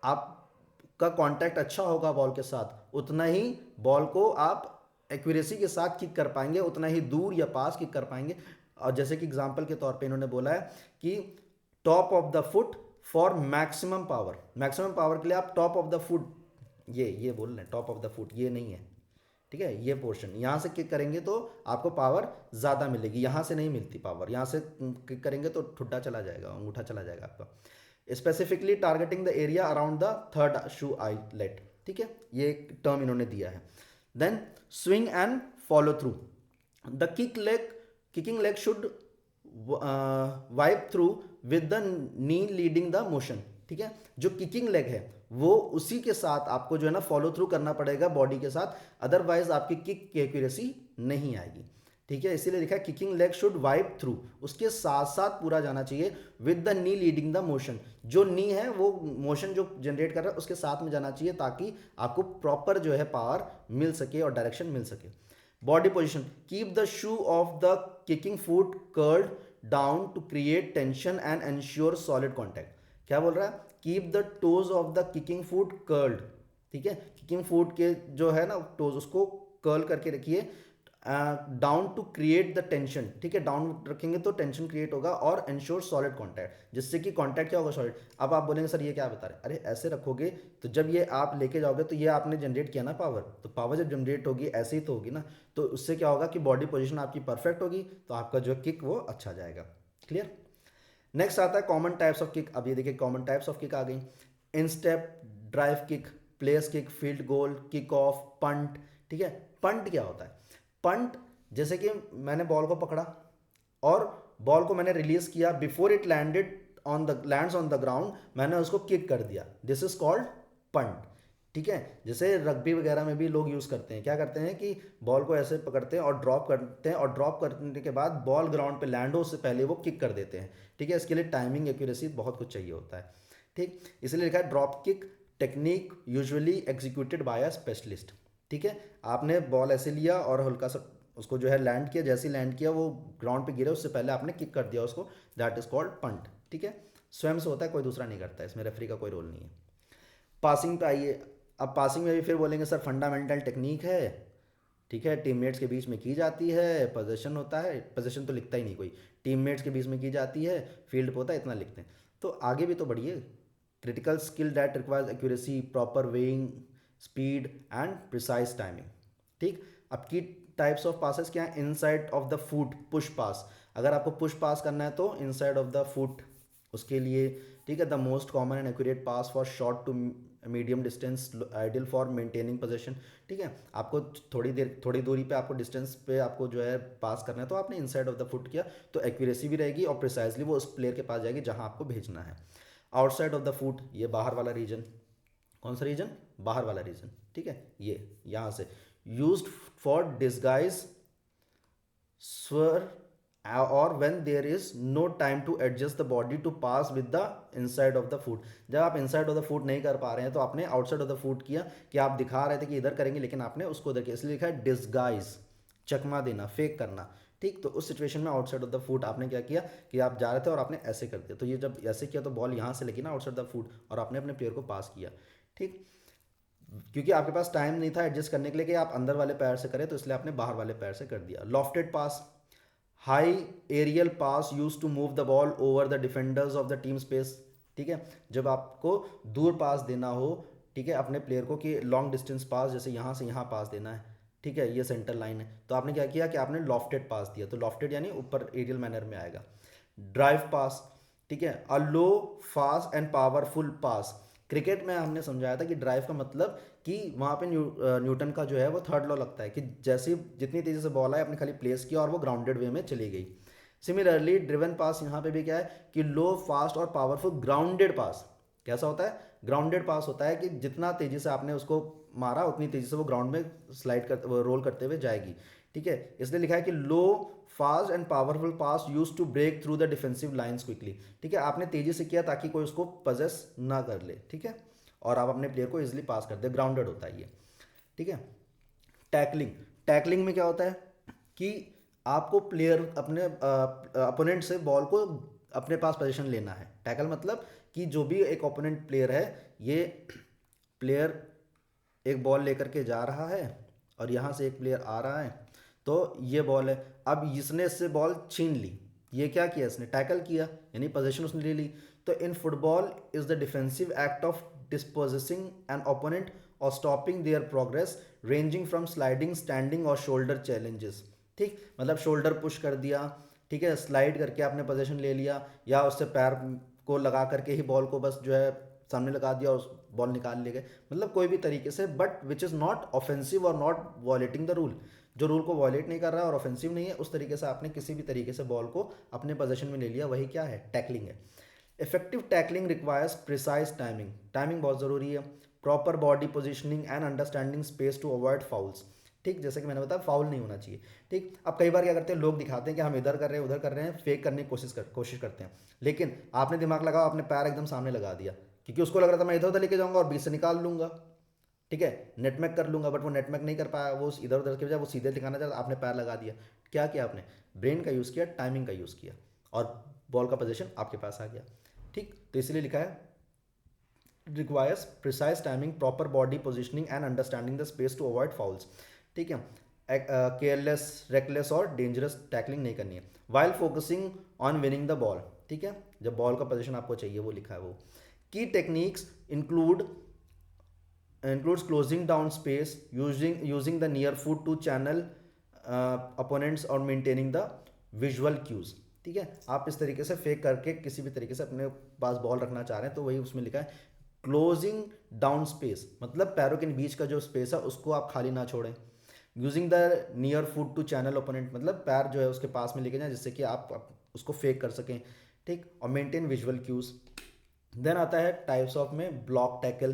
आपका कांटेक्ट अच्छा होगा बॉल के साथ उतना ही बॉल को आप एक्यूरेसी के साथ किक कर पाएंगे, उतना ही दूर या पास किक कर पाएंगे। और जैसे कि एग्जांपल के तौर पे इन्होंने बोला है कि top of the foot for maximum power, maximum power के लिए आप टॉप ऑफ द फुट, ये बोल रहे हैं टॉप ऑफ द फुट, ये नहीं है। ठीक है, ये पोर्शन यहाँ से किक करेंगे तो आपको पावर ज़्यादा मिलेगी, यहाँ से नहीं मिलती पावर। यहाँ से किक करेंगे तो ठुड्डा चला जाएगा, अंगूठा चला जाएगा आपका। Specifically targeting the area around the third shoe eyelet. ठीक है, ये एक टर्म इन्होंने दिया है। Then swing and follow through, the kicking leg should wipe through with the knee leading the motion. ठीक है, जो किकिंग लेग है वो उसी के साथ आपको जो है ना फॉलो थ्रू करना पड़ेगा बॉडी के साथ, अदरवाइज आपकी किक की एक्यूरेसी नहीं आएगी। ठीक है, इसीलिए लिखा है kicking leg should wipe through, उसके साथ साथ पूरा जाना चाहिए with the knee leading the motion, जो नी है वो मोशन जो जनरेट कर रहा है उसके साथ में जाना चाहिए ताकि आपको प्रॉपर जो है पावर मिल सके और डायरेक्शन मिल सके। Body position, keep the shoe of the kicking foot curled down to create tension and ensure solid contact. क्या बोल रहा है, keep the toes of the kicking foot curled, ठीक है, किकिंग फुट के जो है ना टोज उसको कर्ल करके रखिए, down to create the tension, ठीक है, डाउन रखेंगे तो टेंशन क्रिएट होगा, और एंश्योर सॉलिड कॉन्टैक्ट, जिससे कि कॉन्टैक्ट क्या होगा, सॉलिड। अब आप बोलेंगे सर ये क्या बता रहे, अरे ऐसे रखोगे तो जब ये आप लेके जाओगे तो ये आपने जनरेट किया ना पावर, तो पावर जब जनरेट होगी ऐसे ही तो होगी ना, तो उससे क्या होगा कि बॉडी पोजिशन आपकी परफेक्ट होगी, तो आपका जो किक वो अच्छा जाएगा। क्लियर। नेक्स्ट आता है कॉमन टाइप्स ऑफ किक। अब ये देखिए कॉमन टाइप्स ऑफ किक आ गई, instep, drive kick, place kick, field goal, kick off, punt. ठीक है, पंट क्या होता है, पंट जैसे कि मैंने बॉल को पकड़ा और बॉल को मैंने रिलीज किया, before it landed on the lands on the ground मैंने उसको किक कर दिया, दिस इज कॉल्ड पंट। ठीक है, जैसे रग्बी वगैरह में भी लोग यूज़ करते हैं, क्या करते हैं कि बॉल को ऐसे पकड़ते हैं और ड्रॉप करते हैं, और ड्रॉप करने के बाद बॉल ग्राउंड पे लैंड हो उससे पहले वो किक कर देते हैं। ठीक है, इसके लिए टाइमिंग एक्यूरेसी बहुत कुछ चाहिए होता है। ठीक, इसलिए लिखा है drop kick technique usually executed by a specialist. ठीक है, आपने बॉल ऐसे लिया और हल्का सा उसको जो है लैंड किया, जैसे ही लैंड किया वो ग्राउंड पे गिरे उससे पहले आपने किक कर दिया उसको, दैट इज कॉल्ड पंट। ठीक है, स्वयं से होता है, कोई दूसरा नहीं करता है, इसमें रेफरी का कोई रोल नहीं है। पासिंग पे आइए, अब पासिंग में भी फिर बोलेंगे सर फंडामेंटल टेक्निक है, ठीक है, टीममेट्स के बीच में की जाती है, पोजीशन होता है, पोजीशन तो लिखता ही नहीं कोई, टीममेट्स के बीच में की जाती है, फील्ड पे होता है, इतना लिखते हैं। तो आगे भी तो बढ़िए, critical skill that requires accuracy, proper weighing, speed and precise timing. ठीक, अब की टाइप्स ऑफ पासेस क्या है, inside of the foot push pass, अगर आपको पुश पास करना है तो इनसाइड ऑफ द फुट उसके लिए, ठीक है, the most common and accurate pass for short to medium distance, ideal for maintaining position. ठीक है, आपको थोड़ी दूरी पे आपको डिस्टेंस पे आपको जो है पास करना है तो आपने इनसाइड ऑफ द फुट किया तो एक्यूरेसी भी रहेगी और प्रिसाइजली वो उस प्लेयर के पास जाएगी जहां आपको भेजना है। आउटसाइड ऑफ द फुट, ये बाहर वाला रीजन, कौन सा रीजन, बाहर वाला रीजन। ठीक है, ये यहाँ से यूज्ड फॉर डिस्गाइज स्वर और when there is no time to adjust the body to pass with the inside of the foot. जब आप इनसाइड ऑफ द फुट नहीं कर पा रहे हैं तो आपने आउटसाइड ऑफ द फुट किया, कि आप दिखा रहे थे कि इधर करेंगे लेकिन आपने उसको उधर किया, इसलिए लिखा है डिस्गाइज, चकमा देना, फेक करना। ठीक, तो उस सिचुएशन में आउटसाइड ऑफ द फुट आपने क्या किया कि आप जा रहे थे और आपने ऐसे कर दिया, तो ये जब ऐसे किया तो बॉल यहाँ से लगी ना आउटसाइड द फुट और आपने अपने प्लेयर को पास किया। ठीक, क्योंकि आपके पास टाइम नहीं था एडजस्ट करने के लिए कि आप अंदर वाले पैर से करें, तो इसलिए आपने बाहर वाले पैर से कर दिया। Lofted pass, high aerial pass use to move the ball over the defenders of the team space. ठीक है, जब आपको दूर पास देना हो, ठीक है, अपने प्लेयर को कि लॉन्ग डिस्टेंस पास, जैसे यहाँ से यहाँ पास देना है, ठीक है, ये सेंटर लाइन है, तो आपने क्या किया कि आपने लॉफ्टेड पास दिया, तो लॉफ्टेड यानी ऊपर एरियल मैनर में आएगा। ड्राइव पास, ठीक है, a low fast and powerful pass. Cricket में हमने समझाया था कि ड्राइव का मतलब कि वहाँ पे न्यूटन का जो है वो थर्ड लॉ लगता है कि जैसे जितनी तेज़ी से बॉल आए अपने खाली प्लेस किया और वो ग्राउंडेड वे में चली गई। सिमिलरली ड्रिवन पास यहाँ पे भी क्या है कि लो फास्ट और पावरफुल ग्राउंडेड पास कैसा होता है, ग्राउंडेड पास होता है कि जितना तेज़ी से आपने उसको मारा उतनी तेज़ी से वो ग्राउंड में स्लाइड कर रोल करते हुए जाएगी। ठीक है, इसलिए लिखा है कि low fast and powerful pass use to break through the defensive lines quickly. ठीक है, आपने तेजी से किया ताकि कोई उसको पजेस ना कर ले। ठीक है, और आप अपने प्लेयर को इजिली पास कर दे, ग्राउंडेड होता है ये। ठीक है, टैकलिंग, टैकलिंग में क्या होता है कि आपको प्लेयर अपने अपोनेंट से बॉल को अपने पास पोजीशन लेना है। टैकल मतलब कि जो भी एक ओपोनेंट प्लेयर है, ये प्लेयर एक बॉल लेकर के जा रहा है और यहाँ से एक प्लेयर आ रहा है, तो ये बॉल है, अब इसने इससे बॉल छीन ली, ये क्या किया, इसने टैकल किया यानी पोजीशन उसने ले ली। तो in football is the defensive act of disposing an opponent और stopping their progress ranging from sliding, standing और शोल्डर चैलेंजेस। ठीक, मतलब शोल्डर पुश कर दिया, ठीक है, स्लाइड करके आपने पोजीशन ले लिया, या उससे पैर को लगा करके ही बॉल को बस जो है सामने लगा दिया और बॉल निकाल ले गए, मतलब कोई भी तरीके से, but which is not offensive और नॉट वॉलेटिंग द रूल, जो रूल को वॉलेट नहीं कर रहा है और ऑफेंसिव नहीं है, उस तरीके से आपने किसी भी तरीके से बॉल को अपने पोजीशन में ले लिया, वही क्या है, टैकलिंग है। Effective tackling requires precise timing, timing बहुत ज़रूरी है, proper body positioning and understanding space to avoid fouls. ठीक, जैसे कि मैंने बताया फाउल नहीं होना चाहिए। ठीक, अब कई बार क्या करते हैं लोग, दिखाते हैं कि हम इधर कर रहे हैं उधर कर रहे हैं, फेक करने की कोशिश करते हैं, लेकिन आपने दिमाग लगाओ, आपने पैर एकदम सामने लगा दिया, क्योंकि उसको लग रहा था मैं इधर उधर लेके जाऊंगा और बीच से निकाल लूंगा, ठीक है, नेटमेक कर लूंगा, बट वो नेटमेक नहीं कर पाया, वो इधर उधर के बजाय वो सीधे दिखाना चाहता, आपने पैर लगा दिया। क्या किया आपने? ब्रेन का यूज़ किया, टाइमिंग का यूज़ किया, और बॉल का पोजीशन आपके पास आ गया। ठीक, तो इसलिए लिखा है requires precise timing, proper body positioning and understanding the space to avoid fouls. ठीक है, केयरलेस, रेकलेस और डेंजरस टैकलिंग नहीं करनी है, while focusing on winning the ball. ठीक है, जब बॉल का पोजीशन आपको चाहिए वो लिखा है वो। की techniques includes closing down space, using the near foot to channel opponents और maintaining the visual cues। ठीक है, आप इस तरीके से फेक करके किसी भी तरीके से अपने पास बॉल रखना चाह रहे हैं, तो वही उसमें लिखा है क्लोजिंग डाउन स्पेस, मतलब पैरों के बीच का जो स्पेस है उसको आप खाली ना छोड़ें। Using the near foot to channel opponent, मतलब पैर जो है उसके पास में लेके जाएं जिससे कि आप उसको फेक कर सकें। ठीक, और मेंटेन विजुअल क्यूज। देन आता है टाइप्स ऑफ में block tackle,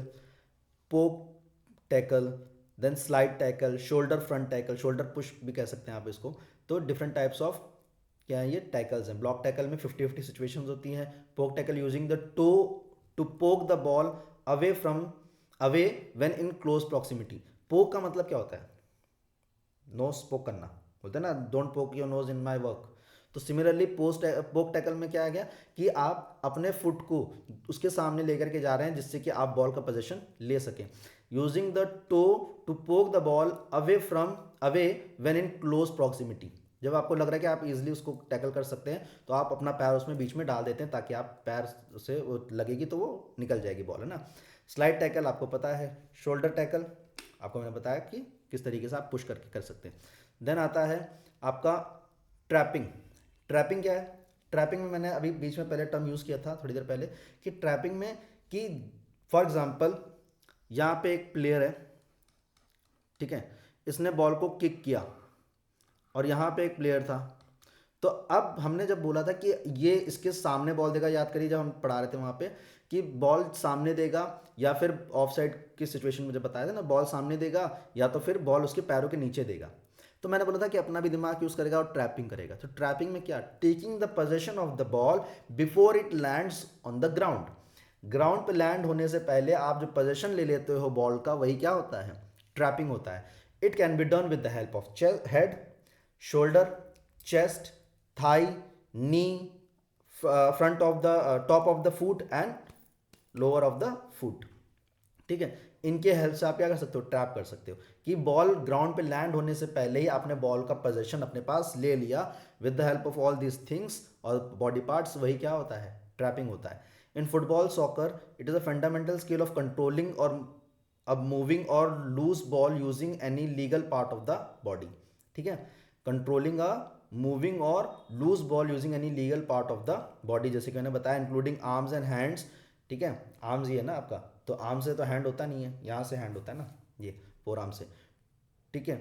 poke tackle, then slide tackle, shoulder front tackle, shoulder push भी कह सकते हैं आप इसको। तो डिफरेंट टाइप्स ऑफ क्या है ये टैकल्स हैं। ब्लॉक टैकल में 50-50 सिचुएशंस होती हैं। Poke tackle using the toe to poke the ball away when in close proximity. Poke का मतलब क्या होता है? नोज पोक करना, बोलते हैं ना, डोंट पोक your nose in my work. तो सिमिलरली पोक टैकल में क्या आ गया कि आप अपने फुट को उसके सामने लेकर के जा रहे हैं जिससे कि आप बॉल का पोजीशन ले सकें। Using the toe to poke the ball away when in close proximity, जब आपको लग रहा है कि आप इजीली उसको टैकल कर सकते हैं तो आप अपना पैर उसमें बीच में डाल देते हैं ताकि आप पैर से वो लगेगी तो वो निकल जाएगी बॉल, है ना। स्लाइड टैकल आपको पता है। शोल्डर टैकल आपको मैंने बताया कि किस तरीके से आप पुश करके कर सकते हैं। देन आता है आपका ट्रैपिंग। ट्रैपिंग क्या है? ट्रैपिंग में मैंने अभी बीच में पहले टर्म यूज़ किया था थोड़ी देर पहले कि ट्रैपिंग में कि फॉर एग्जांपल यहाँ पे एक प्लेयर है, ठीक है, इसने बॉल को किक किया और यहाँ पे एक प्लेयर था, तो अब हमने जब बोला था कि ये इसके सामने बॉल देगा, याद करिए जब हम पढ़ा रहे थे वहाँ पे कि बॉल सामने देगा या फिर ऑफ साइड की सिचुएशन में जब बताया था ना, बॉल सामने देगा या तो फिर बॉल उसके पैरों के नीचे देगा। तो मैंने बोला था कि अपना भी दिमाग यूज़ करेगा और ट्रैपिंग करेगा। तो ट्रैपिंग में क्या? Taking the position of the ball before it lands on the ground. Ground पे लैंड होने से पहले आप जो पोजीशन ले लेते हो बॉल का, वही क्या होता है? ट्रैपिंग होता है। It can be done with the help of head, shoulder, chest, thigh, knee, front of the top of the foot and lower of the foot. ठीक है, इनके हेल्प से आप क्या कर सकते हो? ट्रैप कर सकते हो कि बॉल ग्राउंड पे लैंड होने से पहले ही आपने बॉल का पोजीशन अपने पास ले लिया with the help of all these things और बॉडी पार्ट्स, वही क्या होता है? ट्रैपिंग होता है। In football soccer it is a fundamental skill of controlling और अब मूविंग और loose ball using any legal part of the body. ठीक है, कंट्रोलिंग अ मूविंग और loose ball using any legal part of the body, जैसे कि मैंने बताया, इंक्लूडिंग आर्म्स एंड हैंड्स। ठीक है, आर्म्स ये है ना आपका, तो आर्म से तो हैंड होता नहीं है, यहाँ से हैंड होता है ना, ये फोर आर्म से। ठीक है,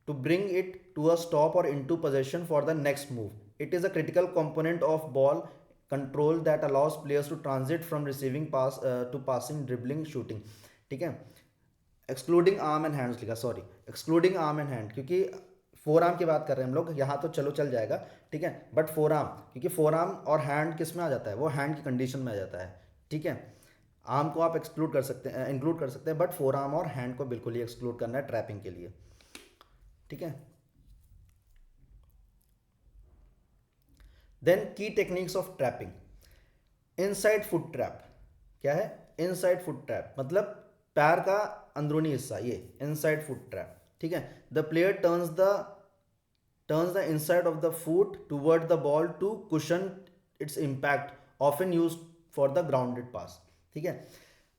to bring it to a stop और into position for the next move. It is a critical component of ball control that allows players to transit from receiving pass to passing, dribbling, shooting. ठीक है, excluding arm and hands लिखा, sorry, excluding arm and hand, क्योंकि forearm की बात कर रहे हैं हम लोग यहाँ, तो चलो चल जाएगा। ठीक है, बट फोर आर्म, क्योंकि फोर आर्म और हैंड किस में आ जाता है? वो हैंड की कंडीशन में आ जाता है। ठीक है, आर्म को आप एक्सक्लूड कर सकते हैं, इंक्लूड कर सकते हैं, बट फोर आर्म और हैंड को बिल्कुल ही एक्सक्लूड करना है ट्रैपिंग के लिए। ठीक है, देन की techniques of trapping. Inside foot trap क्या है? इनसाइड फुट ट्रैप मतलब पैर का अंदरूनी हिस्सा, ये इनसाइड फुट ट्रैप। ठीक है, the player turns the inside of the foot toward the ball to cushion its impact, often use for the grounded pass. ठीक है,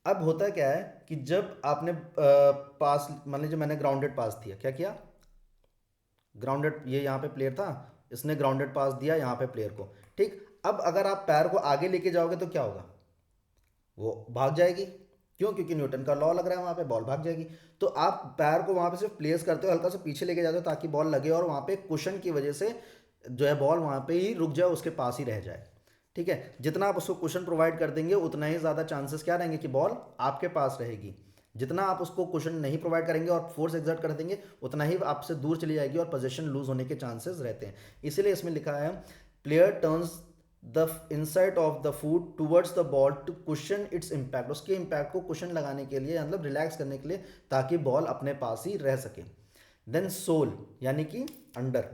अब होता क्या है कि जब आपने पास, मान लीजिए मैंने ग्राउंडेड पास दिया, क्या किया? ग्राउंडेड, ये यहाँ पे प्लेयर था, इसने ग्राउंडेड पास दिया यहाँ पे प्लेयर को। ठीक, अब अगर आप पैर को आगे लेके जाओगे तो क्या होगा? वो भाग जाएगी। क्यों? क्योंकि न्यूटन का लॉ लग रहा है वहाँ पे, बॉल भाग जाएगी। तो आप पैर को वहाँ पे सिर्फ प्लेस करते हो, हल्का सा पीछे लेके जाते हो ताकि बॉल लगे और वहाँ पे कुशन की वजह से जो है बॉल वहाँ पे ही रुक जाए, उसके पास ही रह जाए। ठीक है, जितना आप उसको कुशन प्रोवाइड कर देंगे उतना ही ज़्यादा चांसेस क्या रहेंगे कि बॉल आपके पास रहेगी, जितना आप उसको कुशन नहीं प्रोवाइड करेंगे और फोर्स एक्सर्ट कर देंगे, उतना ही आपसे दूर चली जाएगी और पोजीशन लूज होने के चांसेस रहते हैं। इसीलिए इसमें लिखा है player turns the inside of the foot towards the ball to cushion its impact, उसके इम्पैक्ट को कुशन लगाने के लिए, मतलब रिलैक्स करने के लिए, ताकि बॉल अपने पास ही रह सके। देन सोल यानी कि अंडर,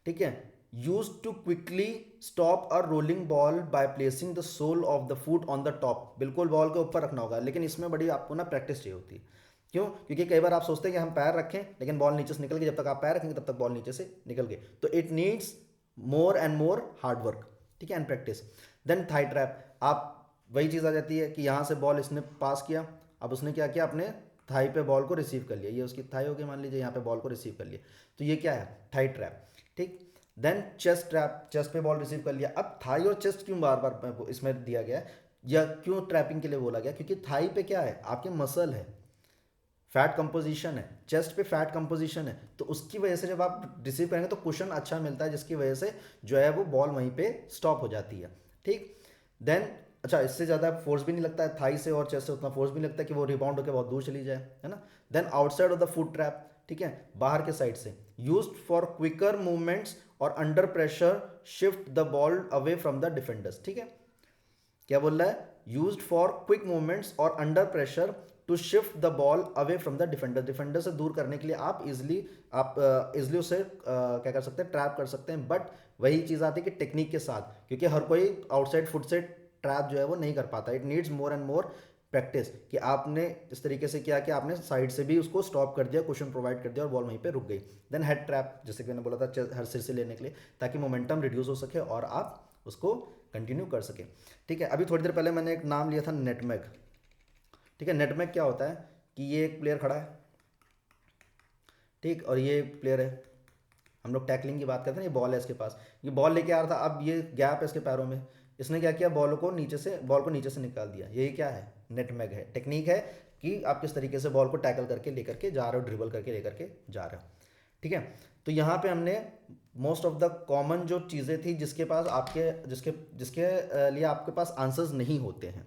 ठीक है, use to quickly stop a rolling ball by placing the sole of the foot on the top, बिल्कुल बॉल के ऊपर रखना होगा, लेकिन इसमें बड़ी आपको ना प्रैक्टिस चाहिए होती है। क्यों? क्योंकि कई बार आप सोचते हैं कि हम पैर रखें लेकिन बॉल नीचे से निकल गई, जब तक आप पैर रखेंगे तब तक बॉल नीचे से निकल गई, तो it needs more and more hard work, ठीक है, and practice. Then thigh trap, आप वही चीज़ आ जाती है कि यहाँ से बॉल इसने पास किया, अब उसने क्या किया, अपने थाई पे बॉल को रिसीव कर लिया, ये उसकी थाई होगी मान लीजिए, यहाँ पे बॉल को रिसीव कर लिया, तो ये क्या है, थाई ट्रैप, ठीक। देन चेस्ट ट्रैप, चेस्ट पे बॉल रिसीव कर लिया। अब थाई और चेस्ट क्यों बार बार इसमें दिया गया है या क्यों ट्रैपिंग के लिए बोला गया, क्योंकि थाई पे क्या है, आपके मसल है, फैट कंपोजिशन है, चेस्ट पे फैट कंपोजिशन है, तो उसकी वजह से जब आप रिसीव करेंगे तो कुशन अच्छा मिलता है, जिसकी वजह से जो है वो बॉल वहीं पे स्टॉप हो जाती है, ठीक। देन अच्छा, इससे ज़्यादा फोर्स भी नहीं लगता है थाई से और चेस्ट से, उतना फोर्स भी नहीं लगता है कि वो रिबाउंड होकर बहुत दूर चली जाए, है ना। Then outside of the foot trap, ठीक है, बाहर के साइड से, यूज्ड फॉर क्विकर मूवमेंट्स और under pressure shift the ball away from the defenders, ठीक है, क्या बोल रहा है, यूज्ड फॉर क्विक मूवमेंट्स और under pressure to shift the ball away from the defender, defender से दूर करने के लिए आप इजिली उसे क्या कर सकते हैं, ट्रैप कर सकते हैं। बट वही चीज़ आती है कि टेक्निक के साथ, क्योंकि हर कोई आउटसाइड फुट से ट्रैप जो है वो नहीं कर पाता, it needs more and more practice, कि आपने इस तरीके से किया कि आपने साइड से भी उसको स्टॉप कर दिया, क्वेश्चन प्रोवाइड कर दिया और बॉल वहीं पे रुक गई। देन हेड ट्रैप, जैसे कि मैंने बोला था, हर सिर से लेने के लिए, ताकि मोमेंटम रिड्यूस हो सके और आप उसको कंटिन्यू कर सके, ठीक है। अभी थोड़ी देर पहले मैंने एक नाम लिया था नेटमैग, ठीक है। नेटमैग क्या होता है कि ये एक प्लेयर खड़ा है, ठीक, और ये प्लेयर है, हम लोग टैकलिंग की बात करते हैं, ये बॉल है इसके पास, ये बॉल लेके आ रहा था, अब ये गैप है इसके पैरों में, इसने क्या किया, बॉल को नीचे से निकाल दिया, यही क्या है, नेटमैग है, टेक्निक है कि आप किस तरीके से बॉल को टैकल करके लेकर के जा रहे हो, ड्रिबल करके लेकर के जा रहे हो, ठीक है। तो यहाँ पे हमने मोस्ट ऑफ द कॉमन जो चीज़ें थी जिसके पास आपके जिसके जिसके लिए आपके पास आंसर्स नहीं होते हैं,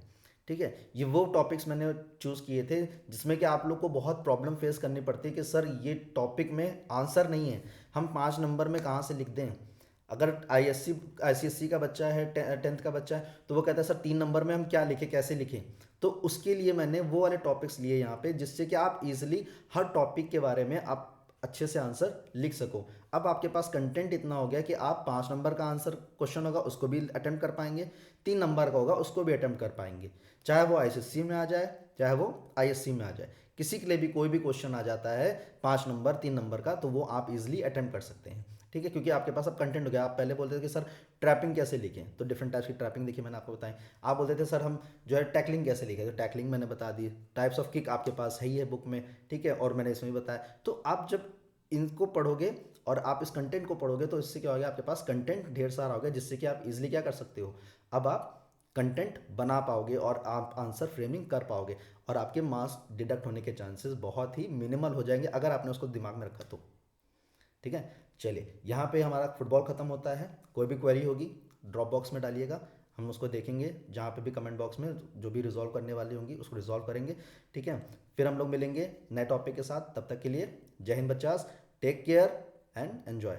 ठीक है, ये वो टॉपिक्स मैंने चूज़ किए थे जिसमें कि आप लोग को बहुत प्रॉब्लम फेस करनी पड़ती है कि सर ये टॉपिक में आंसर नहीं है, हम 5 नंबर में कहाँ से लिख दें। अगर आईसीएससी का बच्चा है, 10th का बच्चा है, तो वो कहता है सर 3 नंबर में हम क्या लिखें, कैसे लिखें, तो उसके लिए मैंने वो वाले टॉपिक्स लिए यहाँ पे, जिससे कि आप इजीली हर टॉपिक के बारे में आप अच्छे से आंसर लिख सको। अब आपके पास कंटेंट इतना हो गया कि आप 5 नंबर का आंसर क्वेश्चन होगा उसको भी अटेम्प्ट कर पाएंगे, 3 नंबर का होगा उसको भी अटेम्प्ट कर पाएंगे, चाहे वो आईसीएससी में आ जाए चाहे वो आईएससी में आ जाए, किसी के लिए भी कोई भी क्वेश्चन आ जाता है 5 नंबर 3 नंबर का, तो वो आप इजिली अटेम्प्ट कर सकते हैं, ठीक है, क्योंकि आपके पास अब कंटेंट हो गया। आप पहले बोलते थे कि सर ट्रैपिंग कैसे लिखें, तो डिफरेंट टाइप्स की ट्रैपिंग देखी मैंने आपको बताई। आप बोलते थे सर हम जो है टैकलिंग कैसे लिखें, तो टैकलिंग मैंने बता दी, टाइप्स ऑफ किक आपके पास है ही है बुक में, ठीक है, और मैंने इसमें भी बताया। तो आप जब इनको पढ़ोगे और आप इस कंटेंट को पढ़ोगे तो इससे क्या हो गया, आपके पास कंटेंट ढेर सारा हो गया, जिससे कि आप इजिली क्या कर सकते हो, अब आप कंटेंट बना पाओगे और आप आंसर फ्रेमिंग कर पाओगे, और आपके मार्क्स डिडक्ट होने के चांसेस बहुत ही मिनिमल हो जाएंगे अगर आपने उसको दिमाग में रखा तो, ठीक है। चलिए, यहाँ पे हमारा फुटबॉल खत्म होता है। कोई भी क्वेरी होगी ड्रॉप बॉक्स में डालिएगा, हम उसको देखेंगे, जहाँ पे भी कमेंट बॉक्स में जो भी रिजॉल्व करने वाली होंगी उसको रिजॉल्व करेंगे, ठीक है। फिर हम लोग मिलेंगे नए टॉपिक के साथ, तब तक के लिए जय हिंद बच्चास, टेक केयर एंड एन्जॉय।